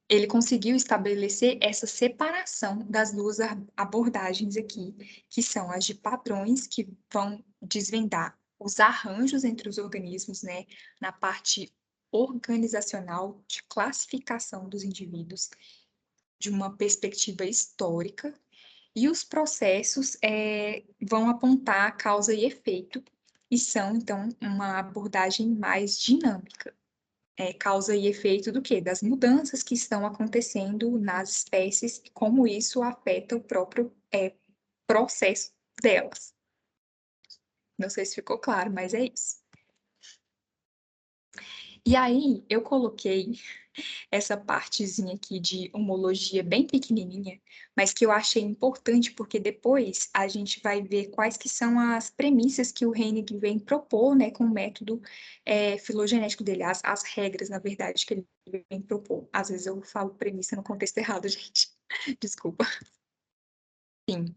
ele conseguiu estabelecer essa separação das duas abordagens aqui, que são as de padrões, que vão desvendar os arranjos entre os organismos, né, na parte organizacional de classificação dos indivíduos, de uma perspectiva histórica, e os processos vão apontar causa e efeito, e são, então, uma abordagem mais dinâmica. Causa e efeito do quê? Das mudanças que estão acontecendo nas espécies e como isso afeta o próprio processo delas. Não sei se ficou claro, mas é isso. E aí, eu coloquei essa partezinha aqui de homologia bem pequenininha, mas que eu achei importante porque depois a gente vai ver quais que são as premissas que o Hennig vem propor, né, com o método filogenético dele, as regras, na verdade, que ele vem propor. Às vezes eu falo premissa no contexto errado, gente. Desculpa. Sim.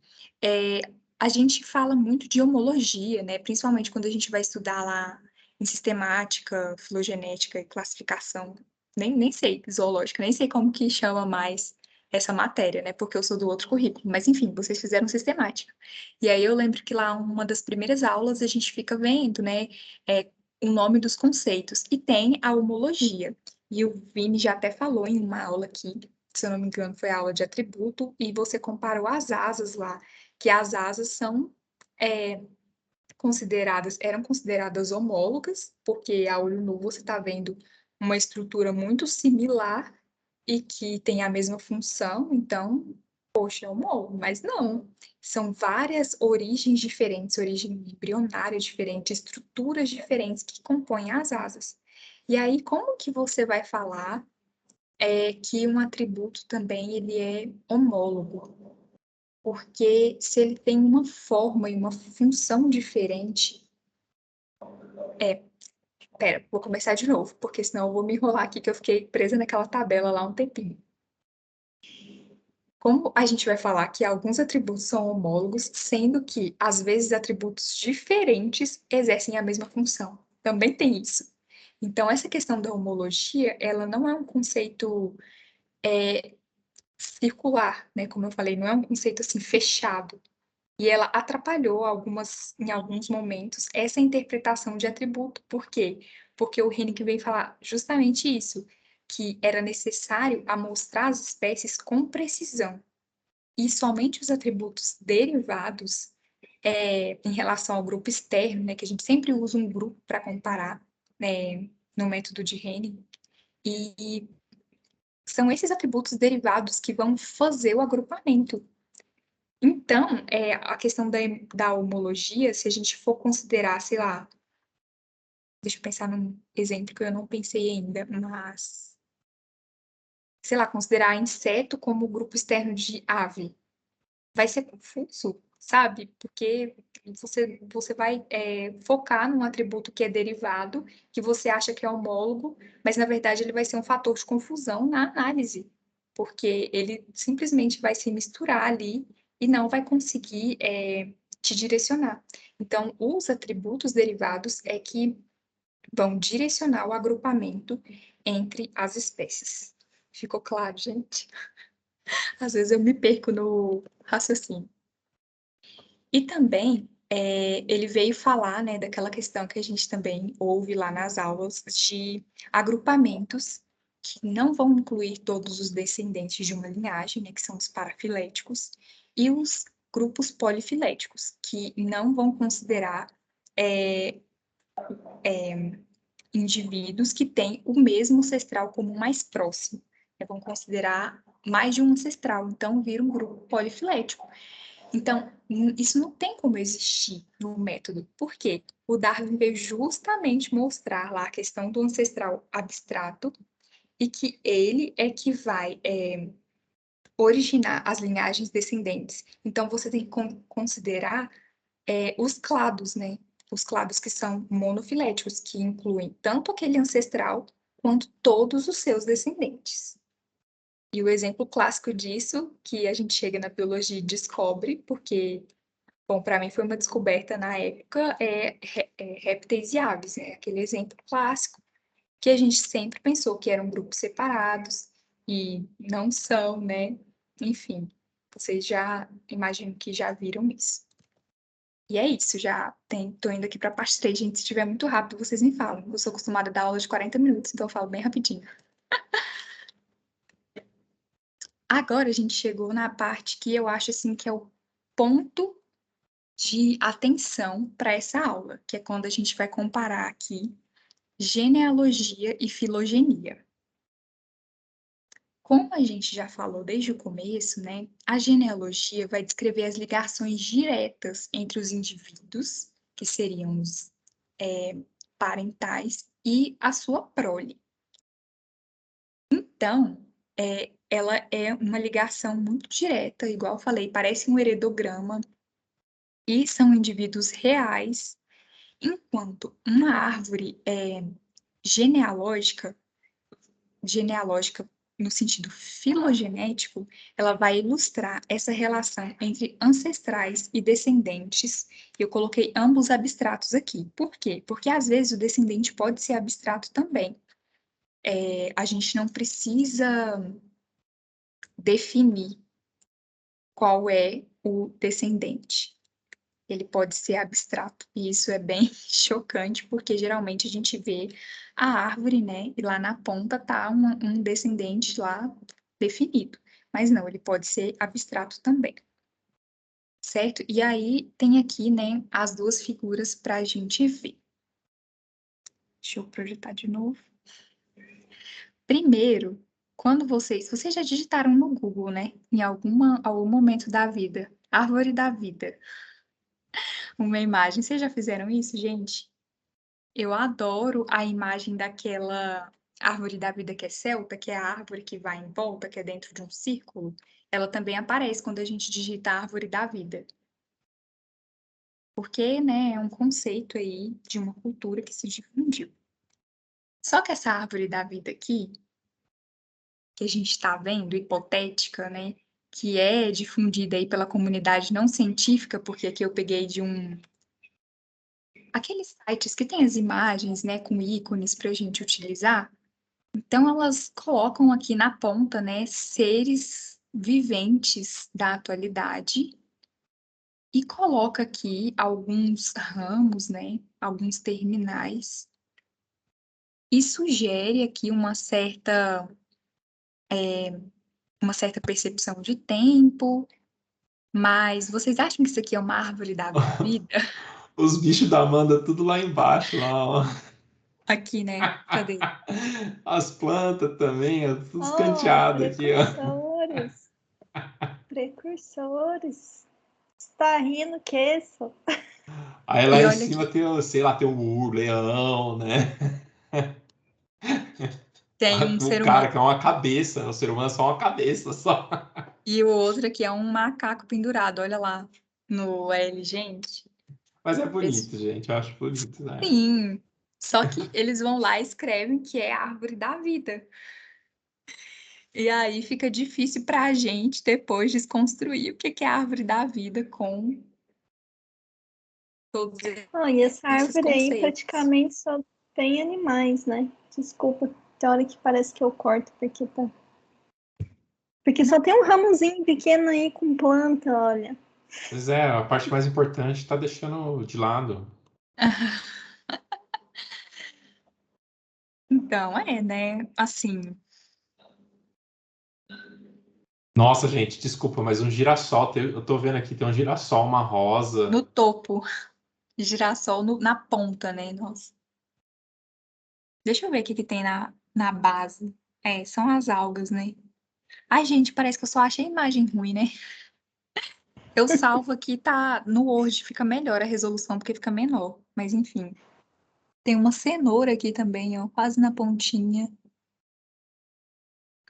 A gente fala muito de homologia, né, principalmente quando a gente vai estudar lá em sistemática, filogenética e classificação. Nem sei, zoológica, nem sei como que chama mais essa matéria, né, porque eu sou do outro currículo. Mas, enfim, vocês fizeram sistemática. E aí eu lembro que lá, uma das primeiras aulas, a gente fica vendo, né, o nome dos conceitos. E tem a homologia. E o Vini já até falou em uma aula aqui, se eu não me engano, foi a aula de atributo, e você comparou as asas lá, que as asas são eram consideradas homólogas, porque a olho nu você está vendo uma estrutura muito similar e que tem a mesma função, então, poxa, é homólogo, mas não. São várias origens diferentes, origem embrionária diferente, estruturas diferentes que compõem as asas. E aí, como que você vai falar que um atributo também ele é homólogo? Porque se ele tem uma forma e uma função diferente, vou começar de novo, porque senão eu vou me enrolar aqui, que eu fiquei presa naquela tabela lá um tempinho. Como a gente vai falar que alguns atributos são homólogos, sendo que, às vezes, atributos diferentes exercem a mesma função? Também tem isso. Então, essa questão da homologia, ela não é um conceito circular, né? Como eu falei, não é um conceito assim fechado. E ela atrapalhou em alguns momentos essa interpretação de atributo. Por quê? Porque o Hennig vem falar justamente isso, que era necessário amostrar as espécies com precisão. E somente os atributos derivados em relação ao grupo externo, né, que a gente sempre usa um grupo para comparar, né, no método de Hennig, e são esses atributos derivados que vão fazer o agrupamento. Então, a questão da homologia, se a gente for considerar, sei lá, deixa eu pensar num exemplo que eu não pensei ainda, mas, sei lá, considerar inseto como grupo externo de ave, vai ser confuso, sabe? Porque você vai focar num atributo que é derivado, que você acha que é homólogo, mas na verdade ele vai ser um fator de confusão na análise, porque ele simplesmente vai se misturar ali e não vai conseguir te direcionar. Então, os atributos derivados é que vão direcionar o agrupamento entre as espécies. Ficou claro, gente? Às vezes eu me perco no raciocínio. E também ele veio falar, né, daquela questão que a gente também ouve lá nas aulas de agrupamentos que não vão incluir todos os descendentes de uma linhagem, né, que são os parafiléticos, e os grupos polifiléticos, que não vão considerar indivíduos que têm o mesmo ancestral como mais próximo. Vão considerar mais de um ancestral, então vira um grupo polifilético. Então, isso não tem como existir no método. Por quê? O Darwin veio justamente mostrar lá a questão do ancestral abstrato e que ele é que vai originar as linhagens descendentes. Então, você tem que considerar os clados, né? Os clados que são monofiléticos, que incluem tanto aquele ancestral quanto todos os seus descendentes. E o exemplo clássico disso, que a gente chega na biologia e descobre, porque, bom, para mim foi uma descoberta na época, répteis e aves, né? Aquele exemplo clássico, que a gente sempre pensou que eram grupos separados, e não são, né? Enfim, vocês já, imagino que já viram isso. E é isso, já tô indo aqui para a parte 3, gente. Se estiver muito rápido, vocês me falam. Eu sou acostumada a dar aula de 40 minutos, então eu falo bem rapidinho. Agora a gente chegou na parte que eu acho assim que é o ponto de atenção para essa aula, que é quando a gente vai comparar aqui genealogia e filogenia. Como a gente já falou desde o começo, né, a genealogia vai descrever as ligações diretas entre os indivíduos, que seriam os parentais, e a sua prole. Então, ela é uma ligação muito direta, igual eu falei, parece um heredograma, e são indivíduos reais, enquanto uma árvore genealógica no sentido filogenético, ela vai ilustrar essa relação entre ancestrais e descendentes. Eu coloquei ambos abstratos aqui. Por quê? Porque às vezes o descendente pode ser abstrato também. A gente não precisa definir qual é o descendente. Ele pode ser abstrato, e isso é bem chocante, porque geralmente a gente vê a árvore, né, e lá na ponta tá um descendente lá definido. Mas não, ele pode ser abstrato também. Certo? E aí tem aqui, né, as duas figuras para a gente ver. Deixa eu projetar de novo. Primeiro, quando vocês já digitaram no Google, né, em algum momento da vida, árvore da vida, uma imagem. Vocês já fizeram isso, gente? Eu adoro a imagem daquela árvore da vida que é celta, que é a árvore que vai em volta, que é dentro de um círculo. Ela também aparece quando a gente digita árvore da vida. Porque, né, é um conceito aí de uma cultura que se difundiu. Só que essa árvore da vida aqui, que a gente está vendo, hipotética, né, que é difundida aí pela comunidade não científica, porque aqui eu peguei de aqueles sites que tem as imagens, né, com ícones para a gente utilizar. Então, elas colocam aqui na ponta, né, seres viventes da atualidade e coloca aqui alguns ramos, né, alguns terminais e sugere aqui uma certa percepção de tempo, mas vocês acham que isso aqui é uma árvore da vida? Os bichos da Amanda tudo lá embaixo, lá, ó. Aqui, né? Cadê? As plantas também, ó, tudo escanteado aqui, ó. Precursores. Precursores. Você tá rindo que isso? Aí lá E em olha cima aqui, tem, sei lá, tem um leão, né? tem um O ser cara humano. que é uma cabeça, o ser humano é só uma cabeça, só. E o outro aqui é um macaco pendurado, olha lá no L, gente. Mas é bonito, gente, eu acho bonito, né? Sim, só que eles vão lá e escrevem que é a árvore da vida. E aí fica difícil para a gente depois desconstruir o que é a árvore da vida com todos E essa esses árvore aí conceitos. praticamente só tem animais, né? Desculpa, tem hora que parece que eu corto porque tá. Porque só tem um ramozinho pequeno aí com planta, olha. Pois é, a parte mais importante tá deixando de lado. Então, né? Assim, Nossa, gente, desculpa, mas um girassol, eu tô vendo aqui, tem um girassol, uma rosa. no topo, girassol na ponta, né? Nossa. Deixa eu ver o que tem na base. São as algas, né? Ai, gente, parece que eu só achei a imagem ruim, né? Eu salvo aqui, tá no Word, fica melhor a resolução, porque fica menor. Mas enfim. Tem uma cenoura aqui também, ó, quase na pontinha.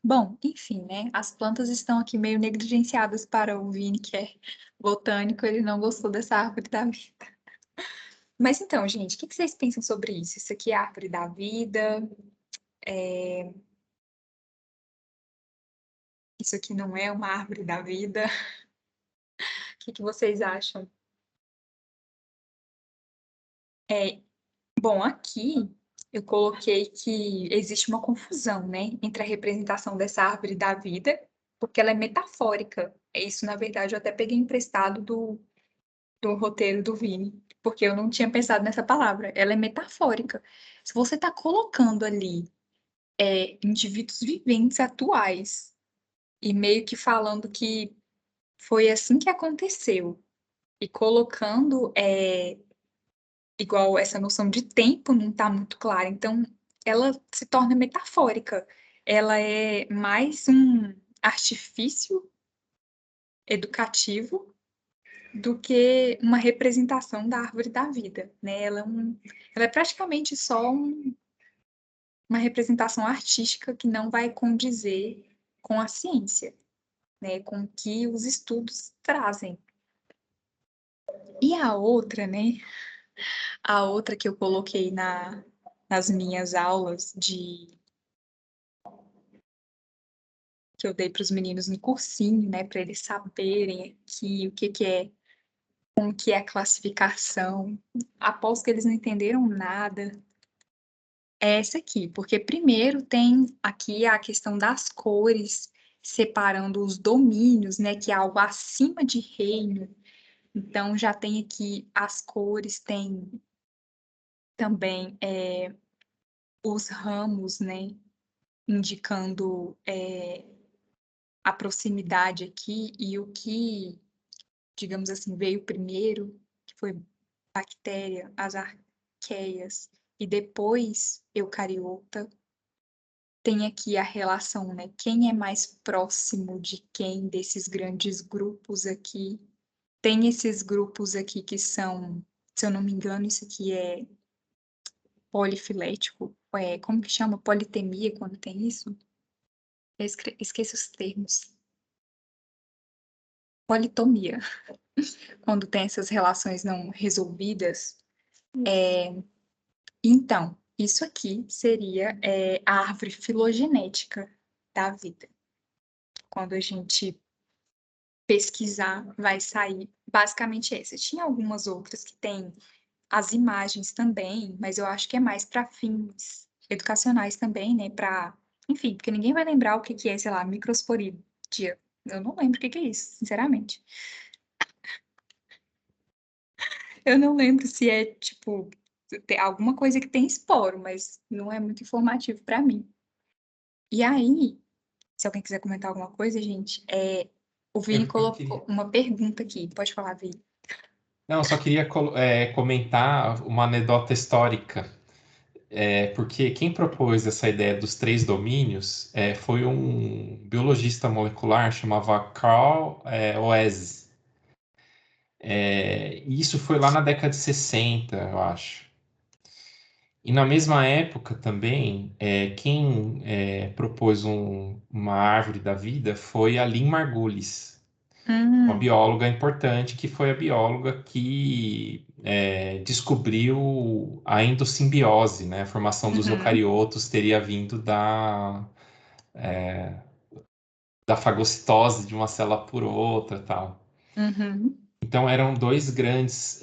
Bom, enfim, né? As plantas estão aqui meio negligenciadas para o Vini, que é botânico, ele não gostou dessa árvore da vida. Mas então, gente, o que vocês pensam sobre isso? Isso aqui é a árvore da vida? Isso aqui não é uma árvore da vida? O que vocês acham? Bom, aqui eu coloquei que existe uma confusão, né, entre a representação dessa árvore da vida, porque ela é metafórica. Isso, na verdade, eu até peguei emprestado do roteiro do Vini, porque eu não tinha pensado nessa palavra. Ela é metafórica. Se você está colocando ali indivíduos viventes atuais e meio que falando que foi assim que aconteceu, e colocando igual essa noção de tempo não está muito clara, então ela se torna metafórica. Ela é mais um artifício educativo do que uma representação da árvore da vida, né? Ela é praticamente só uma representação artística que não vai condizer com a ciência, né? Com o que os estudos trazem. E a outra, né? A outra que eu coloquei nas minhas aulas que eu dei para os meninos no cursinho, né, para eles saberem aqui o que é, como que é a classificação. Após que eles não entenderam nada, é essa aqui, porque primeiro tem aqui a questão das cores, separando os domínios, né, que é algo acima de reino. Então já tem aqui as cores, tem também os ramos, né, indicando a proximidade aqui e o que, digamos assim, veio primeiro, que foi bactéria, as arqueias, e depois eucariota. Tem aqui a relação, né? Quem é mais próximo de quem desses grandes grupos aqui? Tem esses grupos aqui que são, se eu não me engano, isso aqui é polifilético, como que chama? Politemia, quando tem isso? Eu esqueço os termos. Politomia, quando tem essas relações não resolvidas. Então, isso aqui seria a árvore filogenética da vida. Quando a gente pesquisar, vai sair basicamente essa. Tinha algumas outras que tem as imagens também, mas eu acho que é mais para fins educacionais também, né? Enfim, porque ninguém vai lembrar o que é, sei lá, microsporídea. Eu não lembro o que é isso, sinceramente. Eu não lembro se é, tipo, tem alguma coisa que tem esporo, mas não é muito informativo para mim. E aí, se alguém quiser comentar alguma coisa, gente, o Vini colocou uma pergunta aqui. Pode falar, Vini. Não, eu só queria comentar uma anedota histórica. Porque quem propôs essa ideia dos 3 domínios foi um biologista molecular chamava Carl Oeze. E isso foi lá na década de 60, eu acho. E na mesma época também, quem propôs uma árvore da vida foi a Lynn Margulis, uma bióloga importante, que foi a bióloga que descobriu a endossimbiose, né? A formação dos eucariotos teria vindo da fagocitose de uma célula por outra, tal. Então eram 2 grandes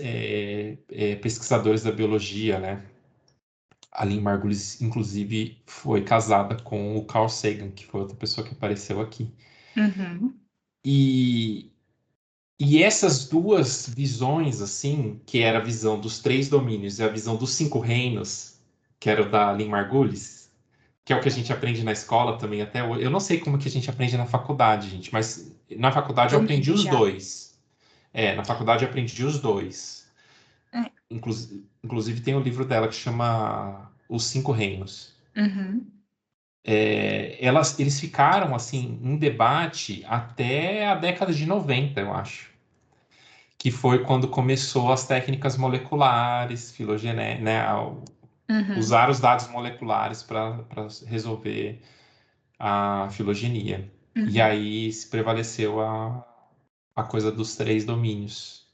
pesquisadores da biologia, né? A Lynn Margulis, inclusive, foi casada com o Carl Sagan, que foi outra pessoa que apareceu aqui. E essas 2 visões, assim, que era a visão dos 3 domínios e a visão dos 5 reinos, que era o da Lynn Margulis, que é o que a gente aprende na escola também até hoje. Eu não sei como que a gente aprende na faculdade, gente, mas na faculdade eu aprendi os 2. Na faculdade eu aprendi os 2. Inclusive tem um livro dela que chama Os 5 Reinos. eles ficaram assim em debate até a década de 90, eu acho, que foi quando começou as técnicas moleculares, filogenética, né, usar os dados moleculares para resolver a filogenia. E aí se prevaleceu a coisa dos 3 domínios.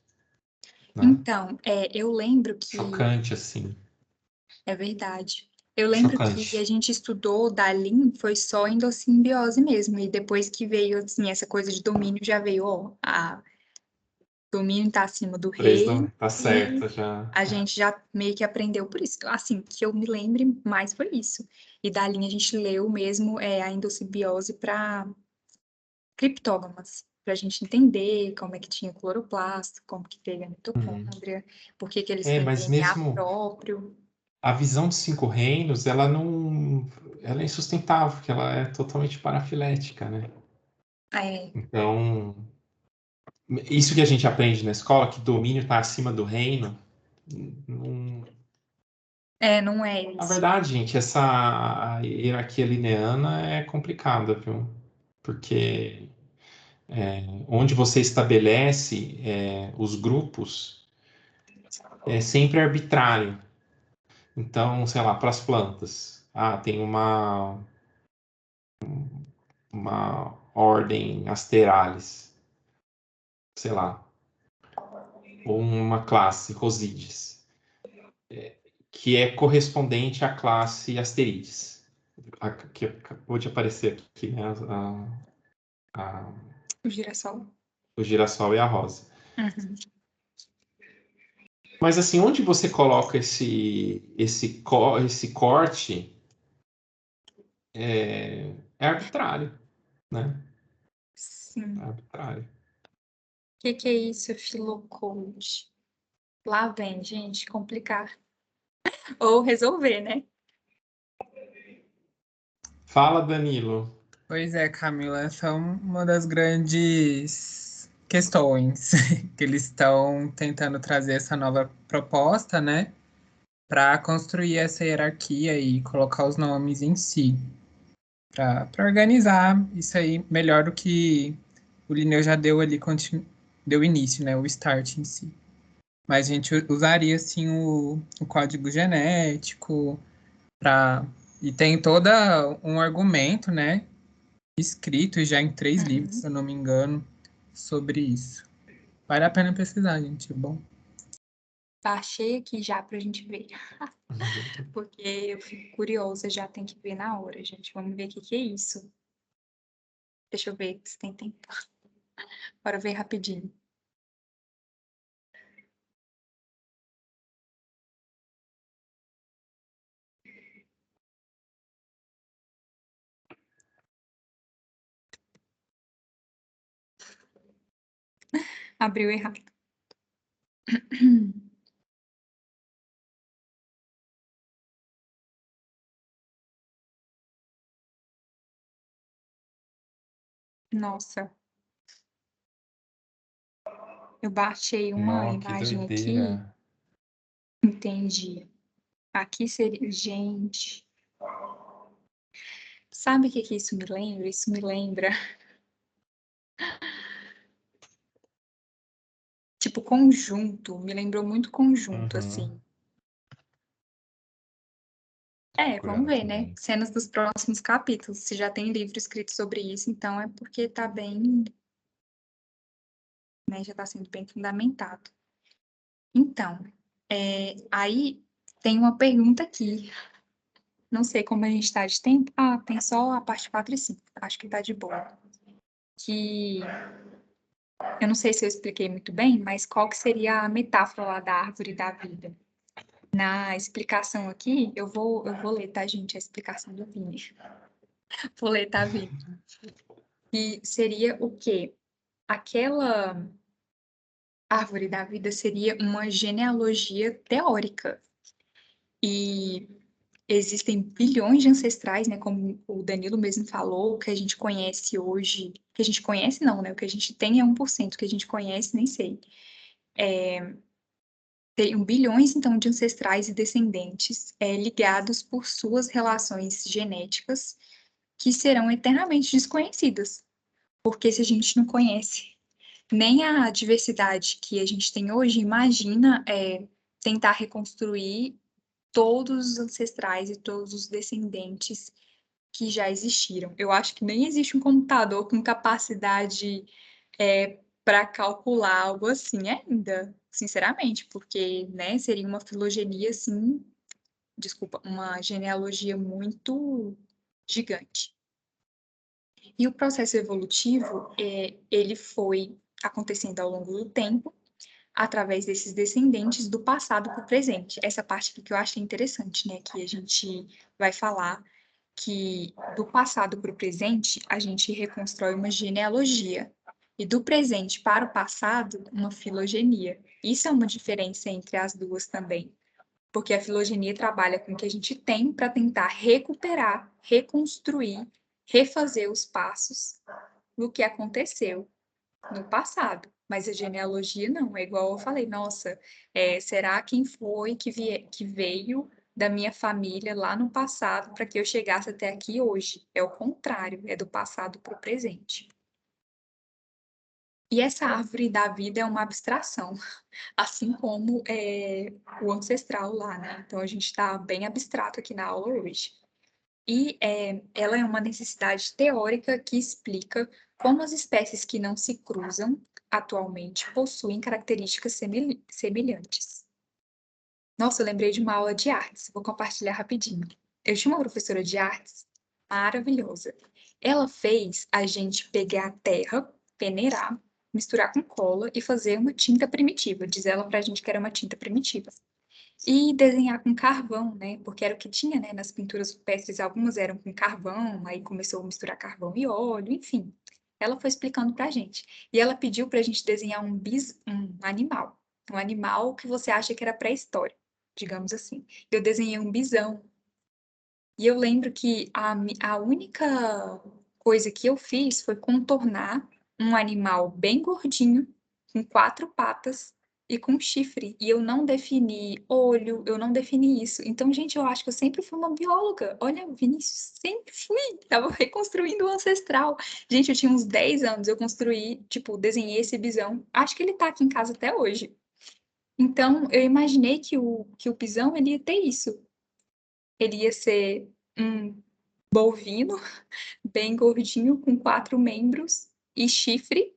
Né? Então, eu lembro que... Chocante, assim. É verdade. Eu lembro que a Chocante. gente estudou Dalim, foi só endossimbiose mesmo, e depois que veio, assim, essa coisa de domínio, já veio, ó, domínio tá acima do rei, Tá certo, e já. a gente já meio que aprendeu por isso. Assim, que eu me lembre mais foi isso. E Dalim a gente leu mesmo a endossimbiose para criptógamas, para a gente entender como é que tinha cloroplasto, como que teve a mitocôndria, por que que eles têm Mas DNA mesmo próprio. a visão de 5 reinos, ela é insustentável, porque ela é totalmente parafilética, né? Então, isso que a gente aprende na escola, que domínio está acima do reino, não... Não é Na isso. verdade, gente, essa hierarquia lineana é complicada, viu? Porque onde você estabelece os grupos é sempre arbitrário. Então, sei lá, para as plantas, tem uma ordem Asteralis, sei lá, ou uma classe Rosides, que é correspondente à classe Asterides, que acabou de aparecer aqui, né? O girassol. O girassol e a rosa. Uhum. Mas assim, onde você coloca esse corte é arbitrário, né? Sim. É arbitrário. O que é isso, Filocode? Lá vem, gente, complicar. Ou resolver, né? Fala, Danilo. Pois é, Camila, essa é uma das grandes questões que eles estão tentando trazer essa nova proposta, né, para construir essa hierarquia e colocar os nomes em si, para organizar isso aí melhor do que o Linneu já deu ali, deu início, né, o start em si. Mas a gente usaria, assim, o código genético para... E tem todo um argumento, né, escrito já em 3 livros, se eu não me engano, sobre isso. Vale a pena pesquisar, gente, é bom. Baixei aqui já pra gente ver. Porque eu fico curiosa, já tem que ver na hora, gente. Vamos ver o que é isso. Deixa eu ver se tem tempo. Bora ver rapidinho. Abriu errado. Nossa. Eu baixei uma Nossa, que imagem aqui. doideira. Entendi. Aqui seria... Gente. Sabe o que isso me lembra? Isso me lembra... Tipo, conjunto. Me lembrou muito conjunto, assim. Vamos ver, né? Cenas dos próximos capítulos. Se já tem livro escrito sobre isso, então é porque tá bem... Né, já está sendo bem fundamentado. Então, aí tem uma pergunta aqui. Não sei como a gente está de tempo. Tem só a parte 4 e 5. Acho que está de boa. Que eu não sei se eu expliquei muito bem, mas qual que seria a metáfora lá da árvore da vida? Na explicação aqui, eu vou ler, tá, gente? A explicação do Vini. Vou ler, tá, Vini? E seria o quê? Aquela árvore da vida seria uma genealogia teórica. E existem bilhões de ancestrais, né, como o Danilo mesmo falou, que a gente conhece hoje, que a gente conhece não, né, o que a gente tem é 1%, que a gente conhece, nem sei. Tem bilhões, então, de ancestrais e descendentes ligados por suas relações genéticas que serão eternamente desconhecidas, porque se a gente não conhece nem a diversidade que a gente tem hoje, imagina tentar reconstruir todos os ancestrais e todos os descendentes que já existiram. Eu acho que nem existe um computador com capacidade para calcular algo assim ainda, sinceramente, porque, né, seria uma filogenia, assim, desculpa, uma genealogia muito gigante. E o processo evolutivo, ele foi acontecendo ao longo do tempo, através desses descendentes do passado para o presente. Essa parte aqui que eu achei interessante, né, que a gente vai falar que do passado para o presente, a gente reconstrói uma genealogia. E do presente para o passado, uma filogenia. Isso é uma diferença entre as duas também. Porque a filogenia trabalha com o que a gente tem para tentar recuperar, reconstruir, refazer os passos do que aconteceu no passado. Mas a genealogia não, é igual eu falei, nossa, será quem foi que veio da minha família lá no passado para que eu chegasse até aqui hoje? É o contrário, é do passado para o presente. E essa árvore da vida é uma abstração, assim como o ancestral lá, né? Então a gente está bem abstrato aqui na aula hoje. E ela é uma necessidade teórica que explica como as espécies que não se cruzam atualmente possuem características semelhantes. Nossa, eu lembrei de uma aula de artes, vou compartilhar rapidinho. Eu tinha uma professora de artes maravilhosa. Ela fez a gente pegar a terra, peneirar, misturar com cola e fazer uma tinta primitiva. Diz ela pra gente que era uma tinta primitiva. E desenhar com carvão, né? Porque era o que tinha, né? Nas pinturas rupestres, algumas eram com carvão, aí começou a misturar carvão e óleo, enfim. Ela foi explicando pra gente. E ela pediu pra gente desenhar um animal. Um animal que você acha que era pré-histórico, digamos assim. Eu desenhei um bisão. E eu lembro que a única coisa que eu fiz foi contornar um animal bem gordinho, com 4 patas e com chifre. E eu não defini olho, eu não defini isso. Então, gente, eu acho que eu sempre fui uma bióloga. Olha, Vinícius, sempre fui. Tava reconstruindo o ancestral. Gente, eu tinha uns 10 anos, eu construí, tipo, desenhei esse bisão. Acho que ele tá aqui em casa até hoje. Então, eu imaginei que o bisão, ele ia ter isso. Ele ia ser um bovino, bem gordinho, com 4 membros e chifre,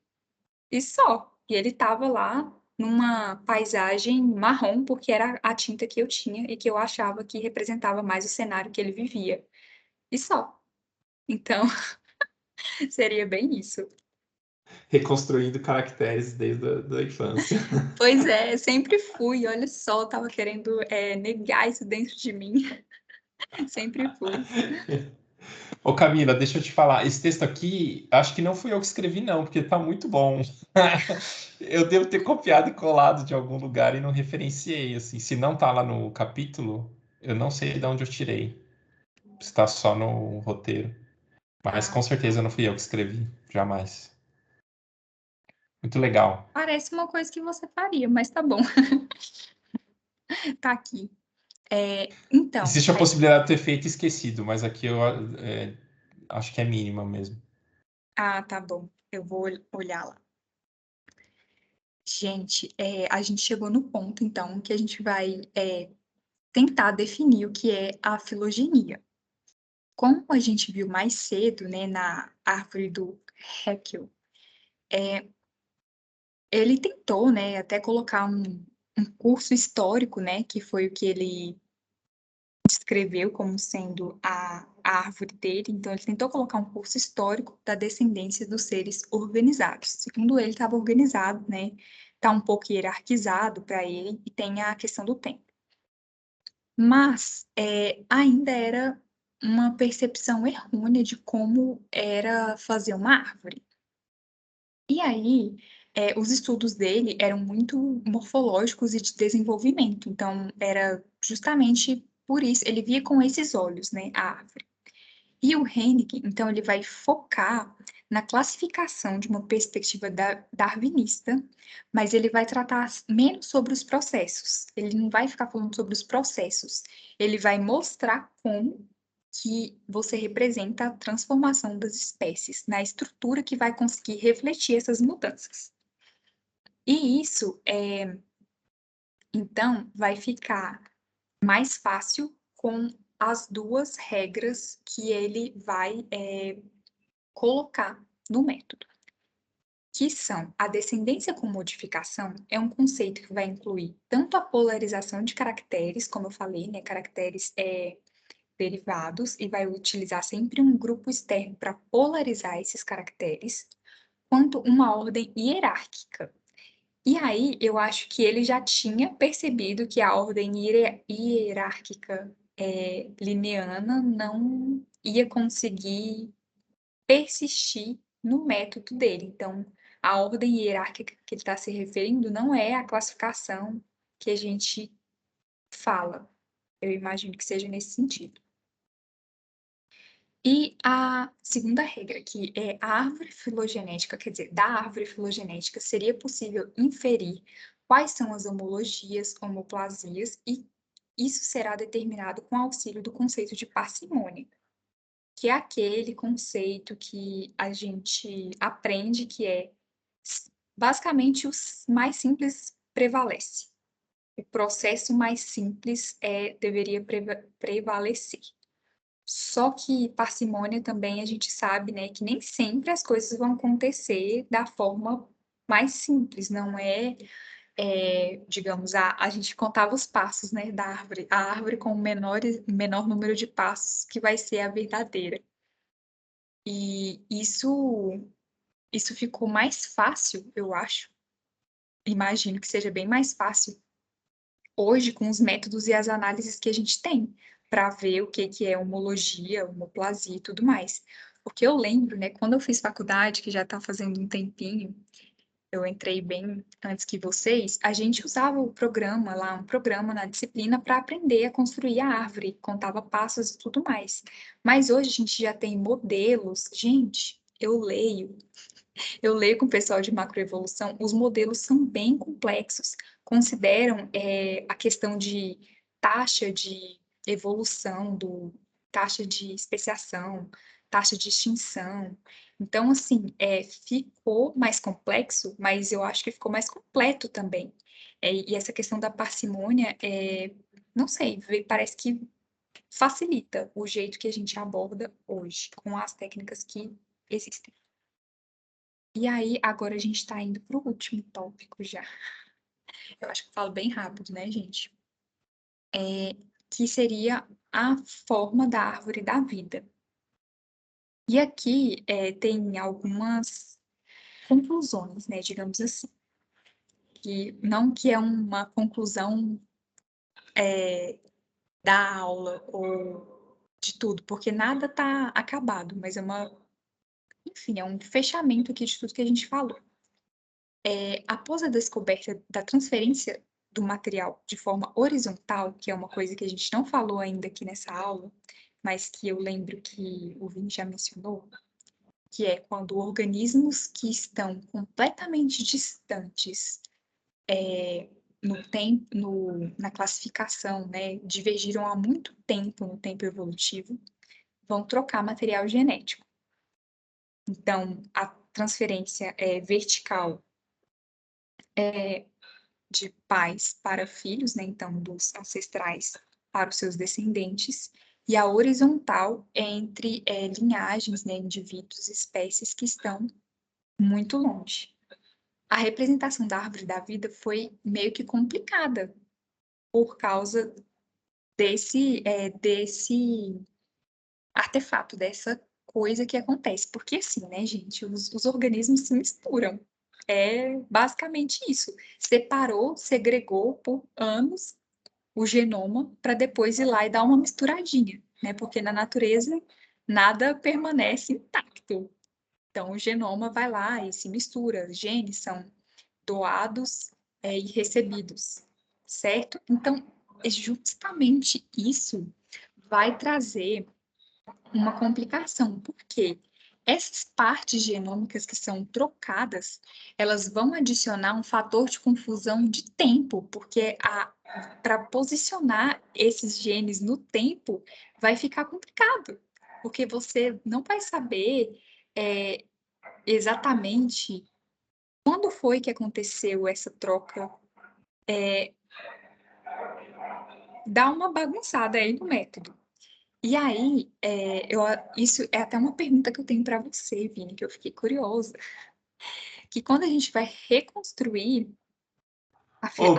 e só. E ele estava lá numa paisagem marrom, porque era a tinta que eu tinha e que eu achava que representava mais o cenário que ele vivia. E só. Então, seria bem isso. Reconstruindo caracteres desde a infância. Pois é, sempre fui. Olha só, eu tava querendo negar isso dentro de mim. Sempre fui. Ô Camila, deixa eu te falar, esse texto aqui, acho que não fui eu que escrevi não, porque tá muito bom. Eu devo ter copiado e colado de algum lugar e não referenciei, assim. Se não tá lá no capítulo, eu não sei de onde eu tirei. Está só no roteiro. Mas com certeza não fui eu que escrevi, jamais. Muito legal. Parece uma coisa que você faria, mas tá bom. Tá aqui. Então. Existe a possibilidade de ter feito e esquecido, mas aqui eu acho que é mínima mesmo. Ah, tá bom. Eu vou olhar lá. Gente, a gente chegou no ponto, então, que a gente vai tentar definir o que é a filogenia. Como a gente viu mais cedo, né, na árvore do Haeckel, ele tentou, né, até colocar um curso histórico, né, que foi o que ele descreveu como sendo a árvore dele. Então, ele tentou colocar um curso histórico da descendência dos seres organizados. Segundo ele, estava organizado, né? Está um pouco hierarquizado para ele e tem a questão do tempo. Mas ainda era uma percepção errônea de como era fazer uma árvore. E aí, os estudos dele eram muito morfológicos e de desenvolvimento. Então, era justamente por isso, ele via com esses olhos, né, a árvore. E o Hennig, então, ele vai focar na classificação de uma perspectiva darwinista, mas ele vai tratar menos sobre os processos. Ele não vai ficar falando sobre os processos. Ele vai mostrar como que você representa a transformação das espécies na estrutura que vai conseguir refletir essas mudanças. E isso, então, vai ficar mais fácil com as duas regras que ele vai colocar no método, que são a descendência com modificação, é um conceito que vai incluir tanto a polarização de caracteres, como eu falei, né, caracteres derivados, e vai utilizar sempre um grupo externo para polarizar esses caracteres, quanto uma ordem hierárquica. E aí, eu acho que ele já tinha percebido que a ordem hierárquica lineana não ia conseguir persistir no método dele. Então, a ordem hierárquica que ele está se referindo não é a classificação que a gente fala. Eu imagino que seja nesse sentido. E a segunda regra, que é a árvore filogenética, quer dizer, da árvore filogenética seria possível inferir quais são as homologias, homoplasias, e isso será determinado com auxílio do conceito de parcimônia, que é aquele conceito que a gente aprende que é basicamente o mais simples prevalece. O processo mais simples deveria prevalecer. Só que parcimônia também a gente sabe, né, que nem sempre as coisas vão acontecer da forma mais simples, não digamos, a gente contava os passos, né, da árvore, a árvore com o menor número de passos que vai ser a verdadeira. E isso ficou mais fácil, eu acho, imagino que seja bem mais fácil hoje com os métodos e as análises que a gente tem para ver o que é homologia, homoplasia e tudo mais. Porque eu lembro, né, quando eu fiz faculdade, que já está fazendo um tempinho, eu entrei bem antes que vocês, a gente usava o programa lá, um programa na disciplina para aprender a construir a árvore, contava passos e tudo mais. Mas hoje a gente já tem modelos. Gente, eu leio com o pessoal de macroevolução, os modelos são bem complexos, consideram a questão de taxa de evolução, taxa de especiação, taxa de extinção. Então, assim, ficou mais complexo, mas eu acho que ficou mais completo também. E essa questão da parcimônia, não sei, parece que facilita o jeito que a gente aborda hoje, com as técnicas que existem. E aí, agora a gente está indo para o último tópico já. Eu acho que eu falo bem rápido, né, gente? Que seria a forma da árvore da vida. E aqui tem algumas conclusões, né, digamos assim. Não que é uma conclusão da aula ou de tudo, porque nada está acabado, mas enfim, é um fechamento aqui de tudo que a gente falou. Após a descoberta da transferência do material de forma horizontal, que é uma coisa que a gente não falou ainda aqui nessa aula, mas que eu lembro que o Vini já mencionou, que é quando organismos que estão completamente distantes na classificação, né, divergiram há muito tempo no tempo evolutivo, vão trocar material genético. Então, a transferência vertical de pais para filhos, né, então dos ancestrais para os seus descendentes, e a horizontal é entre linhagens, né, indivíduos, espécies que estão muito longe. A representação da árvore da vida foi meio que complicada por causa desse artefato, dessa coisa que acontece. Porque assim, né, gente, os organismos se misturam. É basicamente isso. Separou, segregou por anos o genoma para depois ir lá e dar uma misturadinha, né? Porque na natureza nada permanece intacto. Então o genoma vai lá e se mistura, os genes são doados e recebidos, certo? Então, justamente isso vai trazer uma complicação, porque essas partes genômicas que são trocadas, elas vão adicionar um fator de confusão de tempo, porque para posicionar esses genes no tempo vai ficar complicado, porque você não vai saber exatamente quando foi que aconteceu essa troca. Dá uma bagunçada aí no método. E aí, isso é até uma pergunta que eu tenho para você, Vini, que eu fiquei curiosa. Que quando a gente vai reconstruir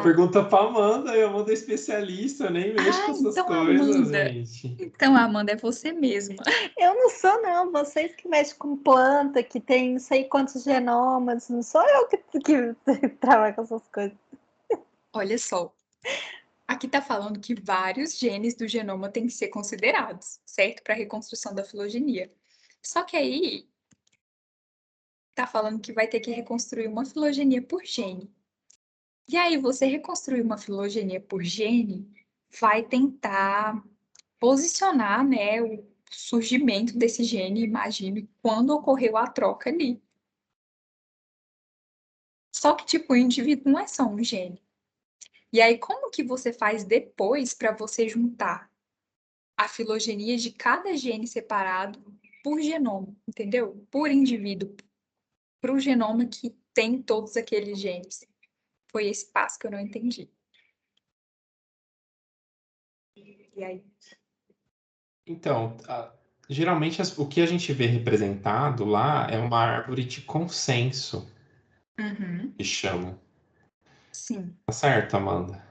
pergunta pra Amanda, a Amanda é especialista, eu nem mexo com essas então, coisas, Amanda. gente. Então, Amanda, é você mesma. Eu não sou, não. Vocês que mexem com planta, que tem não sei quantos genomas, não sou eu que trabalho com essas coisas. Olha só. Aqui está falando que vários genes do genoma têm que ser considerados, certo? Para a reconstrução da filogenia. Só que aí está falando que vai ter que reconstruir uma filogenia por gene. E aí, você reconstruir uma filogenia por gene vai tentar posicionar, né, o surgimento desse gene, imagine, quando ocorreu a troca ali. Só que, tipo, o indivíduo não é só um gene. E aí, como que você faz depois para você juntar a filogenia de cada gene separado por genoma, entendeu? Por indivíduo, para o genoma que tem todos aqueles genes. Foi esse passo que eu não entendi. E aí? Então, geralmente o que a gente vê representado lá é uma árvore de consenso, que chama. Sim. Tá certo, Amanda?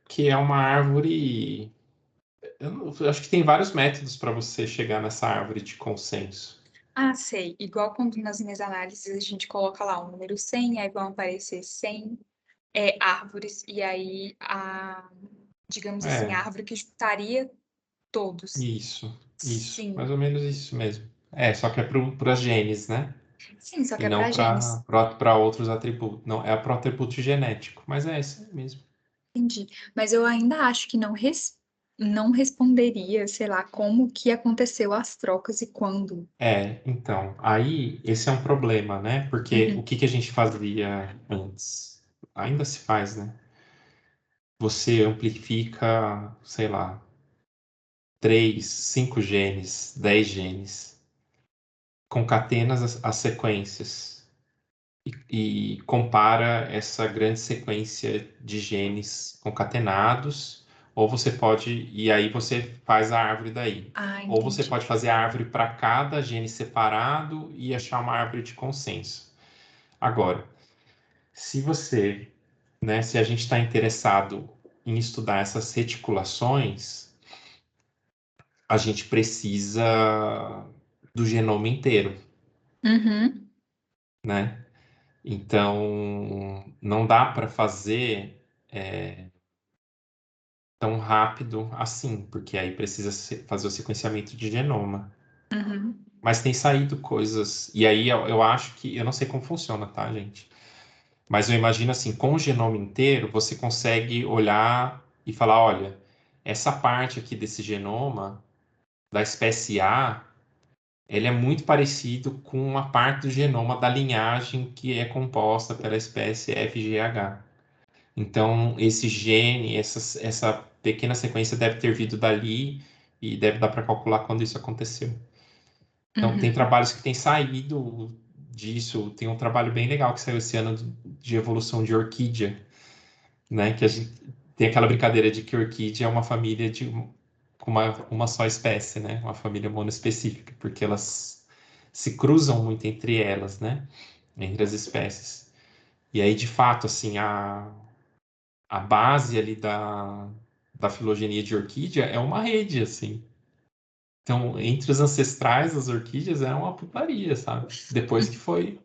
Que é uma árvore. Eu acho que tem vários métodos para você chegar nessa árvore de consenso. Ah, sei. Igual quando nas minhas análises a gente coloca lá o número 100, aí vão aparecer 100 árvores, e aí digamos assim, a árvore que juntaria todos. Isso, Sim. mais ou menos isso mesmo. Só que é para as genes, né? Sim, só que E é não para genes. para outros atributos. Não, é para o atributo genético, mas é isso mesmo. Entendi. Mas eu ainda acho que não responderia, sei lá, como que aconteceu as trocas e quando. Então, aí esse é um problema, né? Porque o que a gente fazia antes? Ainda se faz, né? Você amplifica, sei lá, 3, 5 genes, 10 genes, concatena as sequências e compara essa grande sequência de genes concatenados, ou você pode, e aí você faz a árvore daí. Ou você Entendi. pode fazer a árvore para cada gene separado e achar uma árvore de consenso. Agora, se você, né, se a gente está interessado em estudar essas reticulações, a gente precisa do genoma inteiro, né? Então, não dá para fazer tão rápido assim, porque aí precisa fazer o sequenciamento de genoma. Mas tem saído coisas, e aí eu acho que, eu não sei como funciona, tá, gente? Mas eu imagino assim, com o genoma inteiro, você consegue olhar e falar, olha, essa parte aqui desse genoma, da espécie A, ele é muito parecido com uma parte do genoma da linhagem que é composta pela espécie FGH. Então, esse gene, essa pequena sequência deve ter vindo dali e deve dar para calcular quando isso aconteceu. Então, tem trabalhos que têm saído disso. Tem um trabalho bem legal que saiu esse ano de evolução de orquídea, né? Que a gente tem aquela brincadeira de que orquídea é uma família com uma só espécie, né? Uma família monoespecífica, porque elas se cruzam muito entre elas, né? Entre as espécies. E aí, de fato, assim, a base ali da filogenia de orquídea é uma rede, assim. Então, entre os ancestrais das orquídeas é uma putaria, sabe? Depois que foi.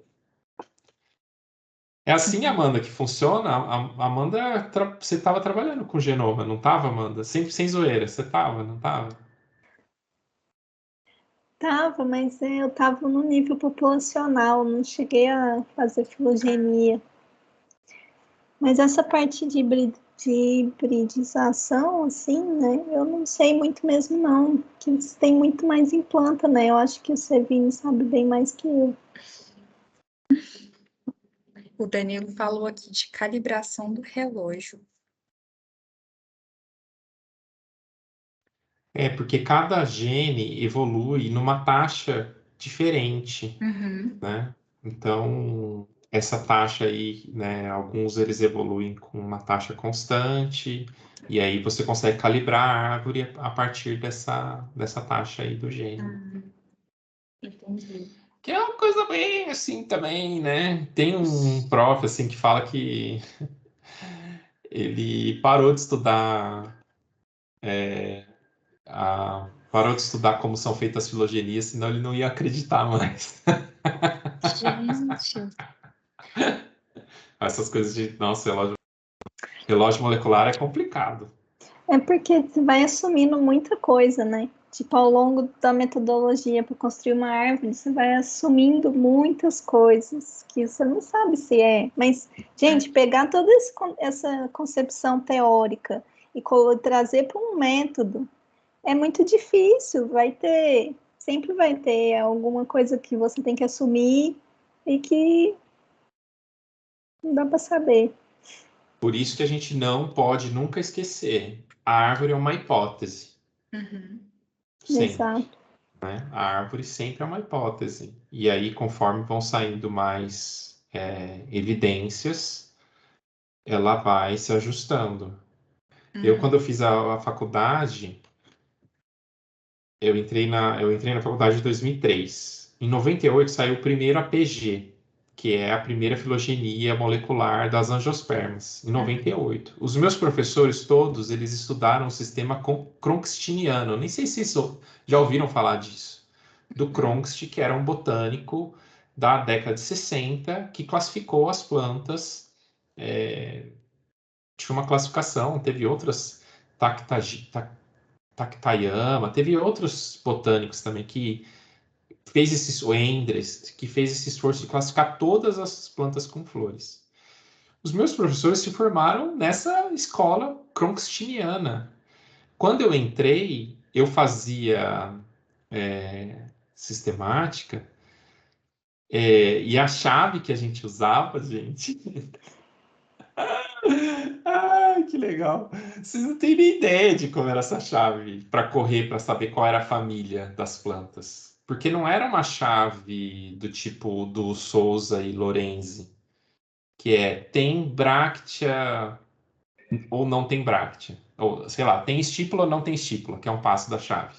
É assim, Amanda, que funciona? Amanda, você estava trabalhando com genoma, não estava, Amanda? Sempre sem zoeira, você estava, não estava? Tava, mas eu tava no nível populacional, não cheguei a fazer filogenia. Mas essa parte de hibridização, assim, né? Eu não sei muito mesmo, não. Que tem muito mais em planta, né? Eu acho que o Sevino sabe bem mais que eu. O Danilo falou aqui de calibração do relógio. Porque cada gene evolui numa taxa diferente, né? Então, essa taxa aí, né, alguns eles evoluem com uma taxa constante, e aí você consegue calibrar a árvore a partir dessa taxa aí do gene. Entendi. Que é uma coisa bem assim também, né? Tem um prof assim que fala que ele parou de estudar parou de estudar como são feitas as filogenias, senão ele não ia acreditar mais. Gente, Essas coisas de, nossa, relógio molecular é complicado. É porque você vai assumindo muita coisa, né? Tipo, ao longo da metodologia para construir uma árvore, você vai assumindo muitas coisas que você não sabe se é. Mas, gente, pegar toda essa concepção teórica e trazer para um método é muito difícil. Sempre vai ter alguma coisa que você tem que assumir e que não dá para saber. Por isso que a gente não pode nunca esquecer. A árvore é uma hipótese. Sempre. Exato. Né? A árvore sempre é uma hipótese. E aí, conforme vão saindo mais evidências, ela vai se ajustando. Quando eu fiz a faculdade, eu entrei na faculdade em 2003. Em 98 saiu o primeiro APG, que é a primeira filogenia molecular das angiospermas, em 98. Os meus professores todos, eles estudaram o sistema Cronstiniano. Nem sei se já ouviram falar disso. Do Cronst, que era um botânico da década de 60, que classificou as plantas. Tinha uma classificação, teve outras, Takayama, teve outros botânicos também que o Endres, que fez esse esforço de classificar todas as plantas com flores. Os meus professores se formaram nessa escola cronstiniana. Quando eu entrei, eu fazia sistemática, e a chave que a gente usava, gente. Ai, que legal. Vocês não têm nem ideia de como era essa chave para correr para saber qual era a família das plantas. Porque não era uma chave do tipo do Souza e Lorenzi, que tem bráctea ou não tem bráctea. Ou, sei lá, tem estípula ou não tem estípula, que é um passo da chave.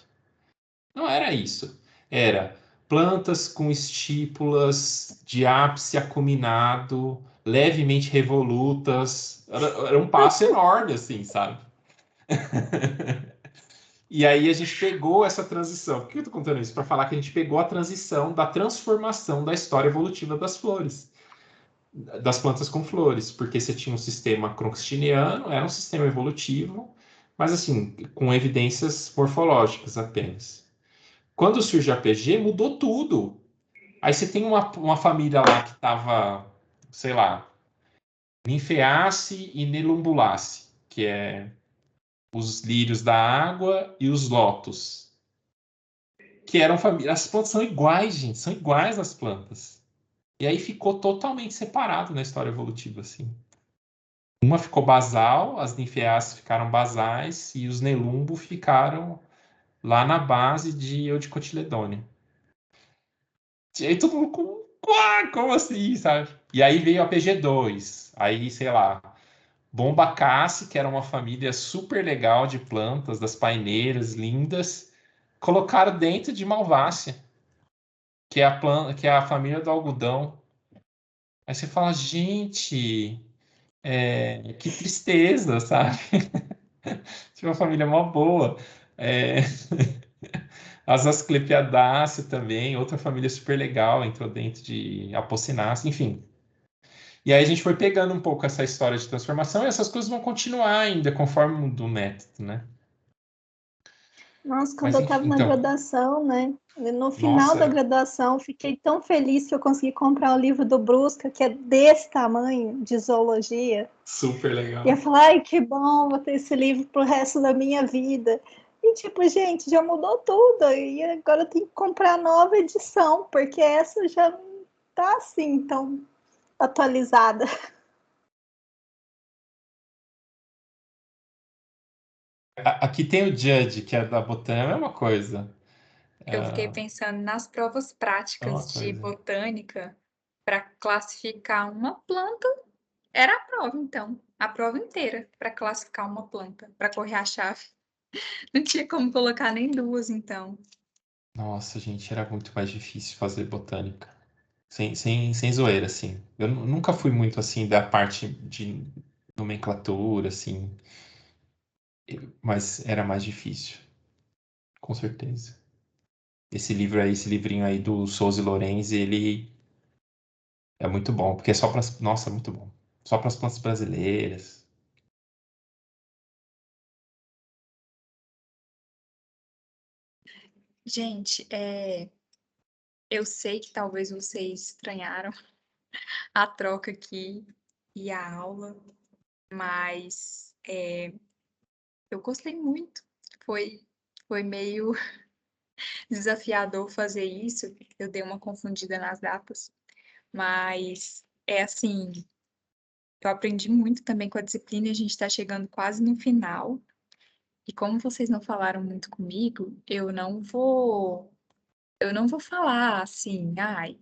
Não era isso. Era plantas com estípulas de ápice acuminado, levemente revolutas. Era um passo enorme, assim, sabe? E aí a gente pegou essa transição. Por que eu estou contando isso? Para falar que a gente pegou a transição da transformação da história evolutiva das flores, das plantas com flores, porque você tinha um sistema cronstiniano, era um sistema evolutivo, mas assim, com evidências morfológicas apenas. Quando surge a APG, mudou tudo. Aí você tem uma família lá que estava, sei lá, Ninfeaceae e Nelumbulaceae, que é os lírios da água e os lótus, que eram famílias. As plantas são iguais, gente, são iguais as plantas. E aí ficou totalmente separado na história evolutiva, assim. Uma ficou basal, as Ninfeaceae ficaram basais e os Nelumbo ficaram lá na base de Eudicotiledônea. E aí todo mundo como assim, sabe? E aí veio a PG2. Aí, sei lá, Bombaceae, que era uma família super legal de plantas, das paineiras lindas, colocaram dentro de Malvácea, que é a família do algodão. Aí você fala, gente, que tristeza, sabe? Tinha uma família mó boa. É... As Asclepiadaceae também, outra família super legal, entrou dentro de Apocynaceae, enfim. E aí a gente foi pegando um pouco essa história de transformação e essas coisas vão continuar ainda conforme muda o método, né? Nossa, quando Mas eu enfim, estava na então, graduação, né? No final da nossa, graduação, fiquei tão feliz que eu consegui comprar o livro do Brusca, que é desse tamanho, de zoologia. super E eu legal. falei, ai, que bom, vou ter esse livro pro resto da minha vida. E tipo, gente, já mudou tudo. E agora eu tenho que comprar a nova edição, porque essa já não tá assim tão atualizada. Aqui tem o Judge, que é da botânica, é a mesma coisa. Eu fiquei pensando nas provas práticas de botânica para classificar uma planta. Era a prova, então. A prova inteira para classificar uma planta, para correr a chave. Não tinha como colocar nem duas, então. Nossa, gente, era muito mais difícil fazer botânica. Sem zoeira, assim. Eu nunca fui muito, assim, da parte de nomenclatura, assim. Mas era mais difícil. Com certeza. Esse livrinho aí do Souza e Lorenzi, ele é muito bom, porque é só para Nossa, muito bom. Só para as plantas brasileiras. Gente, eu sei que talvez vocês estranharam a troca aqui e a aula, mas eu gostei muito. Foi meio desafiador fazer isso. Eu dei uma confundida nas datas, mas é assim, eu aprendi muito também com a disciplina e a gente está chegando quase no final. E como vocês não falaram muito comigo, eu não vou falar assim, ai,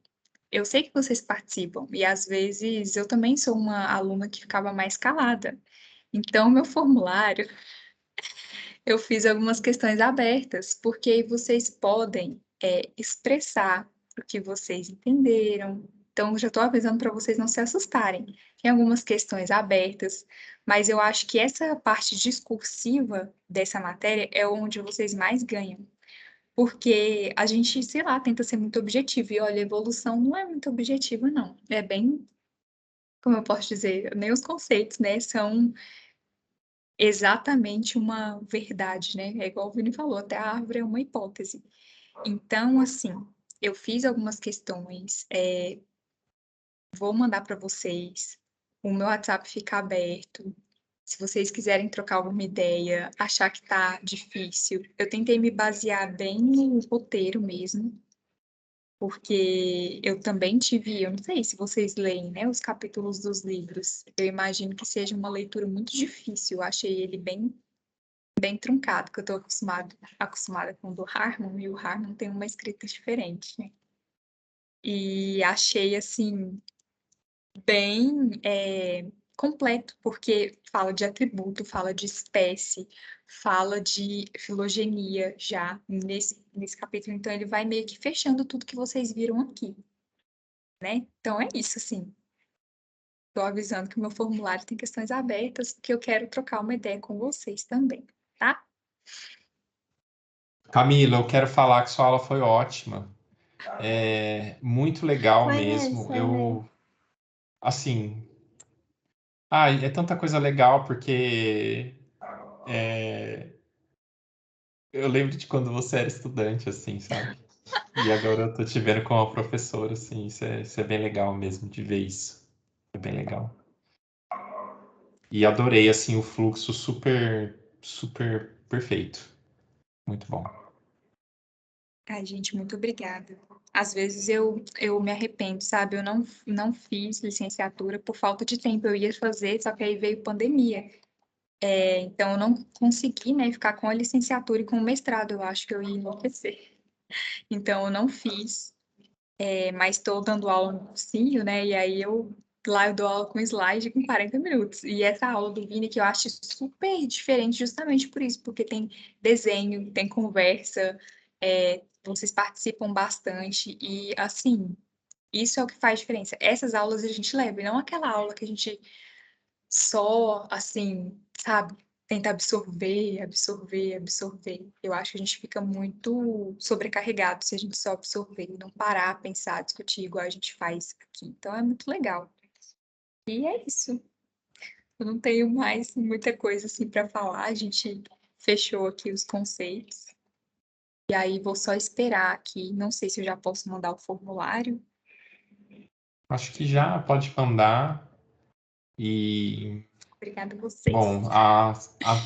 eu sei que vocês participam e às vezes eu também sou uma aluna que ficava mais calada. Então, meu formulário, eu fiz algumas questões abertas, porque aí vocês podem expressar o que vocês entenderam. Então, eu já estou avisando para vocês não se assustarem. Tem algumas questões abertas, mas eu acho que essa parte discursiva dessa matéria é onde vocês mais ganham. Porque a gente, sei lá, tenta ser muito objetivo. E olha, a evolução não é muito objetiva, não. É bem, como eu posso dizer, nem os conceitos, né, são exatamente uma verdade, né? É igual o Vini falou, até a árvore é uma hipótese. Então, assim, eu fiz algumas questões, vou mandar para vocês. O meu WhatsApp fica aberto. Se vocês quiserem trocar alguma ideia, achar que tá difícil, eu tentei me basear bem no roteiro mesmo, porque eu também tive, eu não sei se vocês leem, né, os capítulos dos livros. Eu imagino que seja uma leitura muito difícil. Eu achei ele bem truncado, porque eu estou acostumada com o do Harman, e o Harman tem uma escrita diferente, né? E achei, assim, bem completo, porque fala de atributo, fala de espécie, fala de filogenia já nesse capítulo. Então, ele vai meio que fechando tudo que vocês viram aqui, né? Então, é isso, assim. Estou avisando que o meu formulário tem questões abertas, que eu quero trocar uma ideia com vocês também, tá? Camila, eu quero falar que sua aula foi ótima. Muito legal mesmo. Assim, é tanta coisa legal, porque eu lembro de quando você era estudante, assim, sabe? E agora eu tô te vendo como professora, assim, isso é bem legal mesmo de ver isso. É bem legal. E adorei, assim, o fluxo super, super perfeito. Muito bom. Ai, gente, muito obrigada. Às vezes eu me arrependo, sabe? Eu não fiz licenciatura por falta de tempo. Eu ia fazer, só que aí veio pandemia. Então, eu não consegui, né, ficar com a licenciatura e com o mestrado. Eu acho que eu ia enlouquecer. Então, eu não fiz, mas estou dando aula no cursinho, né? E aí lá eu dou aula com slide com 40 minutos. E essa aula do Vini que eu acho super diferente justamente por isso, porque tem desenho, tem conversa, vocês participam bastante e, assim, isso é o que faz diferença. Essas aulas a gente leva, e não aquela aula que a gente só, assim, sabe, tenta absorver, absorver, absorver. Eu acho que a gente fica muito sobrecarregado se a gente só absorver e não parar, pensar, discutir igual a gente faz aqui. Então é muito legal. E é isso. Eu não tenho mais muita coisa assim para falar. A gente fechou aqui os conceitos. E aí vou só esperar aqui. Não sei se eu já posso mandar o formulário. Acho que já pode mandar. E, Obrigada a vocês. bom, a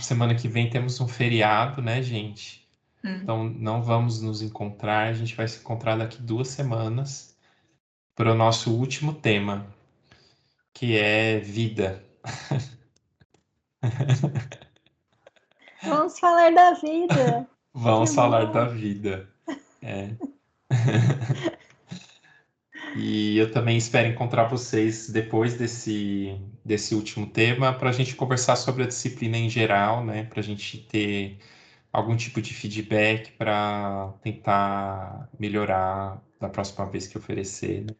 semana que vem temos um feriado, né, gente? Então não vamos nos encontrar. A gente vai se encontrar daqui 2 semanas para o nosso último tema. que é vida. Vamos falar da vida. Vamos Que falar bom. da vida. É. E eu também espero encontrar vocês depois desse último tema para a gente conversar sobre a disciplina em geral, né? Para a gente ter algum tipo de feedback para tentar melhorar da próxima vez que oferecer, né?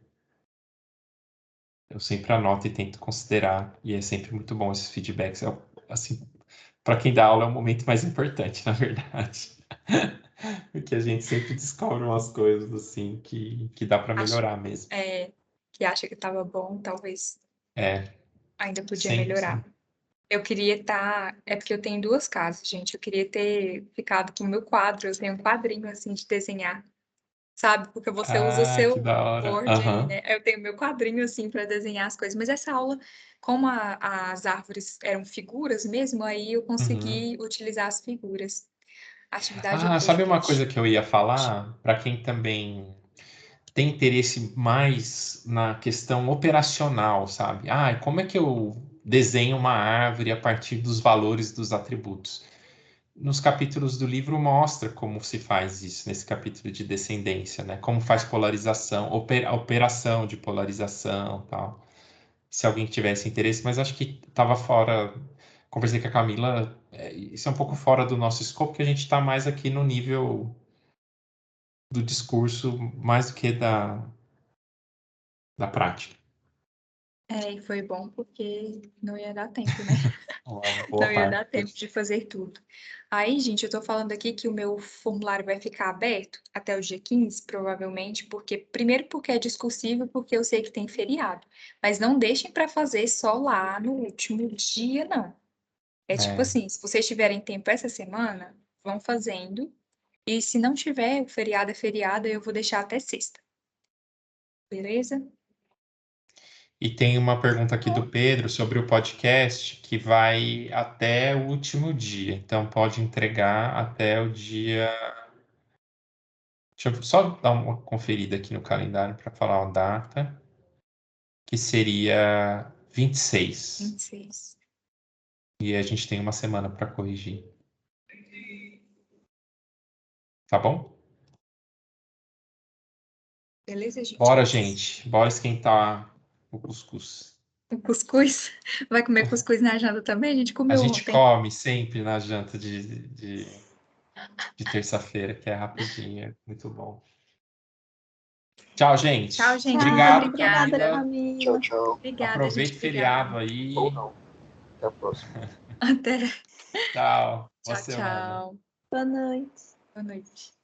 Eu sempre anoto e tento considerar, e é sempre muito bom esses feedbacks. Assim, para quem dá aula é o momento mais importante, na verdade. Porque a gente sempre descobre umas coisas assim que dá para Acho melhorar mesmo. que acha que estava bom, talvez É, ainda podia sempre, melhorar. sempre. Eu queria estar. É porque eu tenho duas casas, gente. Eu queria ter ficado com o meu quadro. Eu tenho um quadrinho assim de desenhar, sabe? Porque você usa o Ah, que seu da hora. Word aí, Aham. né? Eu tenho meu quadrinho assim para desenhar as coisas. Mas essa aula, como as árvores eram figuras mesmo, aí eu Uhum. consegui utilizar as figuras. Atividade Ah, 2, sabe uma gente. coisa que eu ia falar? Para quem também tem interesse mais na questão operacional, sabe? Ah, como é que eu desenho uma árvore a partir dos valores dos atributos? Nos capítulos do livro mostra como se faz isso, nesse capítulo de descendência, né? Como faz polarização, operação de polarização, tal. Se alguém tivesse interesse, mas acho que estava fora. Conversei com a Camila, isso é um pouco fora do nosso escopo, que a gente está mais aqui no nível do discurso, mais do que da prática. E foi bom porque não ia dar tempo, né? Uma Não boa ia parte. dar tempo de fazer tudo. Aí, gente, eu tô falando aqui que o meu formulário vai ficar aberto até o dia 15, provavelmente, primeiro porque é discursível, porque eu sei que tem feriado. Mas não deixem para fazer só lá no último dia, não. É tipo É. assim, se vocês tiverem tempo essa semana, vão fazendo. E se não tiver, o feriado é feriado, eu vou deixar até sexta. Beleza? E tem uma pergunta aqui do Pedro sobre o podcast que vai até o último dia. Então pode entregar até o dia. Deixa eu só dar uma conferida aqui no calendário para falar a data, que seria 26. 26. E a gente tem uma semana para corrigir. Tá bom? Beleza, gente? Bora, gente. Bora esquentar o cuscuz. O cuscuz. Vai comer cuscuz na janta também? A gente A comeu gente ontem. come sempre na janta de terça-feira, que é rapidinho, é muito bom. Tchau, gente. Tchau, gente. Muito Tchau, Obrigado, obrigada, obrigada. Camila. Tchau, Camila. tchau. Obrigada, gente. Aproveite o Obrigada. feriado Ou aí. não. Até a próxima. Até. Tchau. Boa Tchau, semana. tchau. Boa noite. Boa noite.